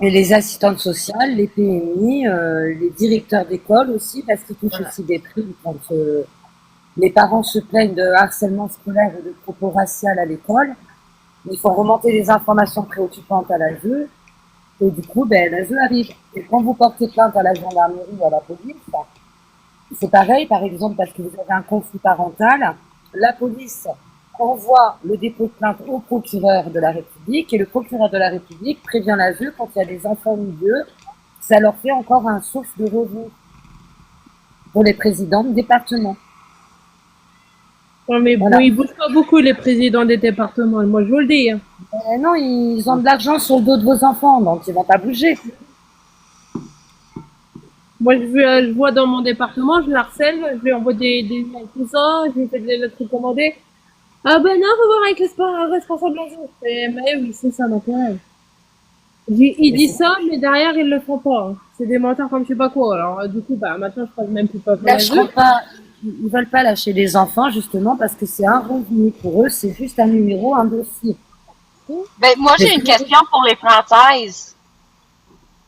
Mais les assistantes sociales, les PMI, les directeurs d'école aussi, parce qu'ils touchent aussi des primes quand les parents se plaignent de harcèlement scolaire ou de propos raciaux à l'école. Il faut remonter les informations préoccupantes à l'ASE. Et du coup, ben, l'ASE arrive. Et quand vous portez plainte à la gendarmerie ou à la police, c'est pareil, par exemple, parce que vous avez un conflit parental, la police envoie le dépôt de plainte au procureur de la République et le procureur de la République prévient l'ASE quand il y a des enfants au milieu. Ça leur fait encore un source de revenus pour les présidents de département. Non, mais bon, Voilà. ils bougent pas beaucoup, les présidents des départements. Moi, je vous le dis. Hein. Non, ils ont de l'argent sur le dos de vos enfants, donc ils vont pas bouger. Moi, je vois dans mon département, je harcèle, je lui envoie des mails, tout ça, je lui fais des lettres recommandées. Ah ben non, faut voir avec le responsable un jour. Mais oui, c'est ça l'intérêt. Il dit ça, mais derrière, ils le font pas. Hein. C'est des menteurs comme je sais pas quoi. Alors, du coup, bah, maintenant, je crois même plus pas Ils pour la lâcheront jeu. pas, ils veulent pas lâcher les enfants justement parce que c'est un revenu. Pour eux, c'est juste un numéro, un dossier. Ben, moi, Mais j'ai une question pour les Françaises.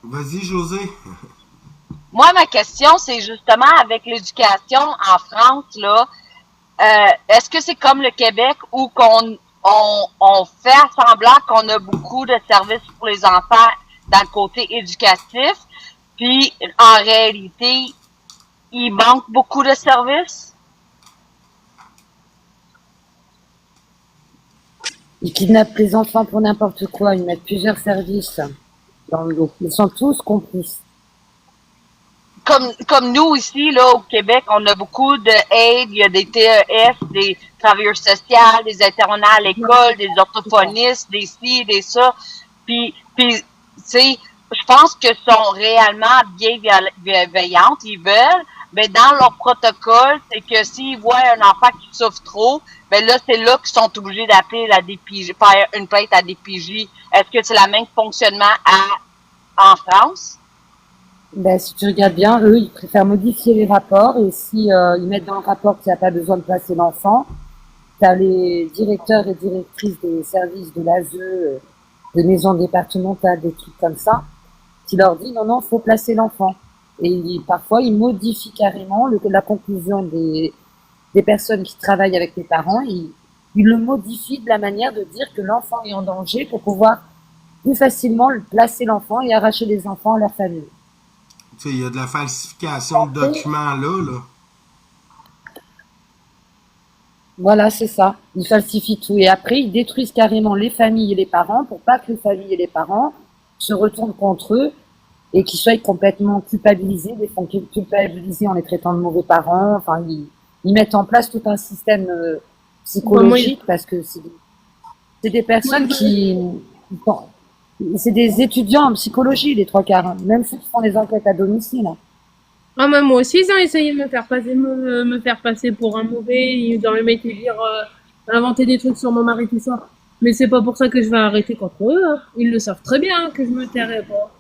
Vas-y José. Moi, ma question, c'est justement avec l'éducation en France, là, est-ce que c'est comme le Québec où on fait semblant qu'on a beaucoup de services pour les enfants dans le côté éducatif, puis en réalité, il manque beaucoup de services? Ils kidnappent les enfants pour n'importe quoi. Ils mettent plusieurs services dans le dos. Ils sont tous complices. Comme nous ici, là, au Québec, on a beaucoup d'aide, il y a des TEF, des travailleurs sociaux, des internats à l'école, des orthophonistes, des ci, des ça. Puis tu sais, je pense que sont réellement bien bienveillantes, ils veulent, mais dans leur protocole, c'est que s'ils voient un enfant qui souffre trop, ben là, c'est là qu'ils sont obligés d'appeler la DPJ, faire une plainte à DPJ. Est-ce que c'est le même fonctionnement en France? Ben, si tu regardes bien, eux, ils préfèrent modifier les rapports et si ils mettent dans le rapport qu'il n'y a pas besoin de placer l'enfant, tu as les directeurs et directrices des services de l'ASE, des maisons départementales, des trucs comme ça, qui leur disent non, non, faut placer l'enfant. Et parfois, ils modifient carrément la conclusion des personnes qui travaillent avec les parents. Ils le modifient de la manière de dire que l'enfant est en danger pour pouvoir plus facilement placer l'enfant et arracher les enfants à leur famille. Tu sais, il y a de la falsification de documents là. Voilà, c'est ça. Ils falsifient tout. Et après, ils détruisent carrément les familles et les parents pour pas que les familles et les parents se retournent contre eux et qu'ils soient complètement culpabilisés, les font culpabiliser en les traitant de mauvais parents. Enfin, ils mettent en place tout un système psychologique parce que c'est des personnes c'est des étudiants en psychologie, les trois quarts. Hein. Même ceux qui font les enquêtes à domicile. Hein. Ah, mais moi aussi, ils ont essayé de me faire passer pour un mauvais. Ils ont même été dire, inventer des trucs sur mon mari, tout ça. Mais c'est pas pour ça que je vais arrêter contre eux. Hein. Ils le savent très bien que je me tairai pas.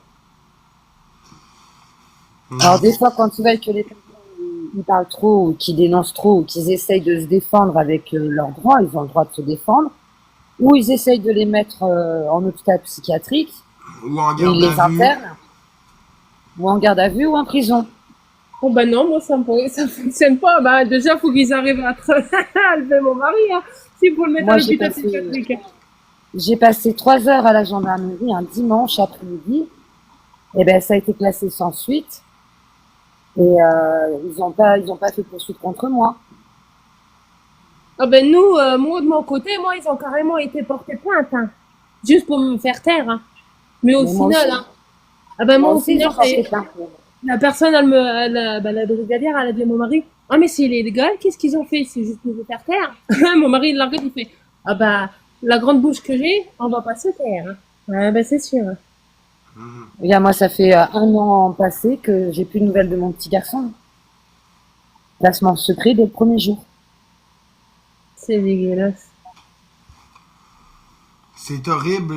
Alors des fois, quand ils veulent que les personnes ils parlent trop, ou qui dénoncent trop, ou qu'ils essayent de se défendre avec leurs droits, ils ont le droit de se défendre, ou ils essayent de les mettre en hôpital psychiatrique, Ou en et ils garde les à vue. internent, ou en garde à vue, ou en prison. Oh ben non, moi ça fonctionne pas. Bah déjà faut qu'ils arrivent à enlever mon mari, hein. S'il faut le mettre à Moi, l'hôpital psychiatrique. j'ai passé 3 heures à la gendarmerie un dimanche après-midi, et ben ça a été classé sans suite, et ils ont pas fait poursuite contre moi. Ah ben nous, moi de mon côté, moi ils ont carrément été portés plainte, hein. Juste pour me faire taire, hein. Mais au Mais moi final, aussi, hein. Ah ben moi moi au aussi, ils final, ont porté c'est plainte. la personne, la brigadière, elle a dit à mon mari, ah mais s'il est illégal, qu'est-ce qu'ils ont fait? C'est juste pour me faire taire. Mon mari il la regarde, il fait, ah bah la grande bouche que j'ai, on va pas se taire, hein. Ah ben c'est sûr, hein. Mhm. Regarde, moi, ça fait 1 an passé que j'ai plus de nouvelles de mon petit garçon. Placement secret dès le premier jour. C'est dégueulasse. C'est horrible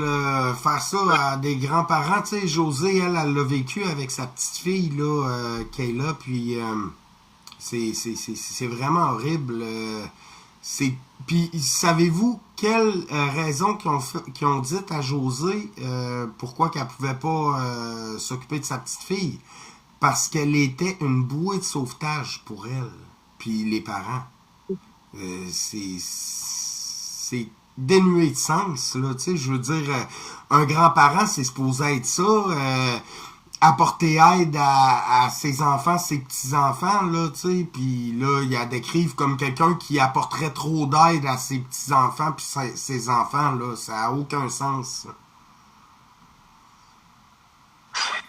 faire ça à des grands-parents. Tu sais, Josée, elle l'a vécu avec sa petite fille, là, Kayla, puis c'est vraiment horrible. Puis, savez-vous quelle raison qu'ils ont dit à Josée pourquoi qu'elle pouvait pas s'occuper de sa petite fille? Parce qu'elle était une bouée de sauvetage pour elle, puis les parents. C'est dénué de sens, là, tu sais, je veux dire, un grand-parent, c'est supposé être ça, apporter aide à ses enfants, ses petits-enfants, là, tu sais, puis là, il y a décrivent comme quelqu'un qui apporterait trop d'aide à ses petits-enfants puis ses enfants, là, ça a aucun sens, ça.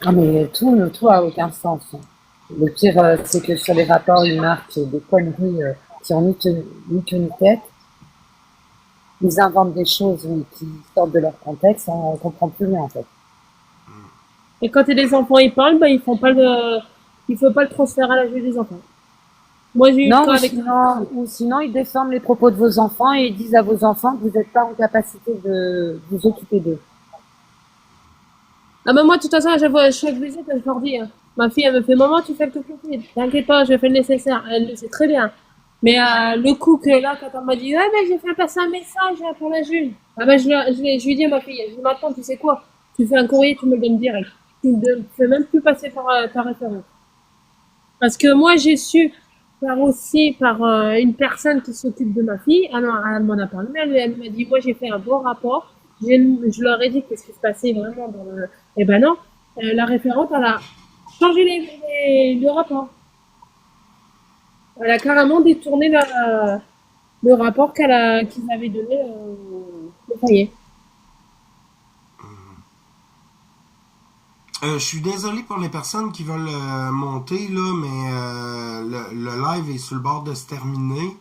Ah, mais tout a aucun sens, hein. Le pire, c'est que sur les rapports, ils marquent des conneries qui ont ni queue ni tête. Ils inventent des choses mais qui sortent de leur contexte, hein, on comprend plus rien, en fait. Et quand les enfants ils parlent, bah il faut pas le transfert à la juge des enfants. Moi j'ai eu le Non, cas avec. ou sinon, ils déforment les propos de vos enfants et ils disent à vos enfants que vous n'êtes pas en capacité de vous occuper d'eux. Ah bah moi de toute façon je suis visite, je leur dis, hein. Ma fille elle me fait maman tu fais le tout t'inquiète pas, je fais le nécessaire. Elle le sait très bien. Mais le coup que là quand on m'a dit ouais mais j'ai fait passer un message là, pour la juge. Ah bah je lui dis à ma fille, je dis maintenant tu sais quoi, tu fais un courrier, tu me le donnes direct. Tu ne fais même plus passer par ta référence. Parce que moi, j'ai su par une personne qui s'occupe de ma fille. Ah non, elle m'en a parlé, mais elle m'a dit, moi, j'ai fait un bon rapport. Je leur ai dit qu'est-ce qui se passait vraiment dans le... Eh ben non, la référente, elle a changé le rapport. Elle a carrément détourné le rapport qu'ils avaient donné au foyer. Je suis désolé pour les personnes qui veulent monter, là, mais le live est sur le bord de se terminer.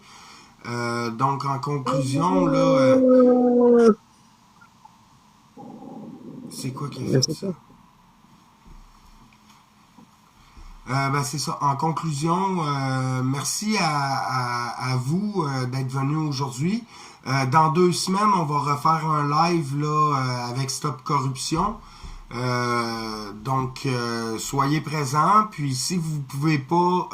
Donc, en conclusion, là, c'est quoi qui a fait ça? Ben c'est ça. En conclusion, merci à vous d'être venus aujourd'hui. Dans 2 semaines, on va refaire un live là avec Stop Corruption. Donc, soyez présents. Puis, si vous pouvez pas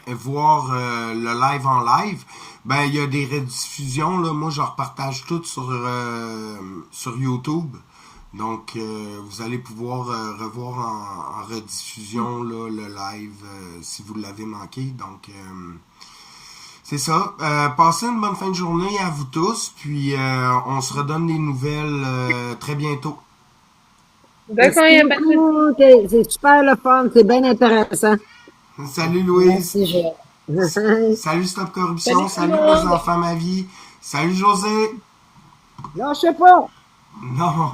voir le live en live, ben il y a des rediffusions là. Moi, je repartage tout sur YouTube. Donc, vous allez pouvoir revoir en rediffusion là, le live si vous l'avez manqué. Donc, c'est ça. Passez une bonne fin de journée à vous tous. Puis, on se redonne des nouvelles très bientôt. D'accord, il y a pas de souci. beaucoup, c'est super le fun, c'est bien intéressant. Salut Louise. Merci, Salut Stop Corruption. Salut, Salut tout le les monde. enfants ma vie. Salut José. Non, je sais pas. Non.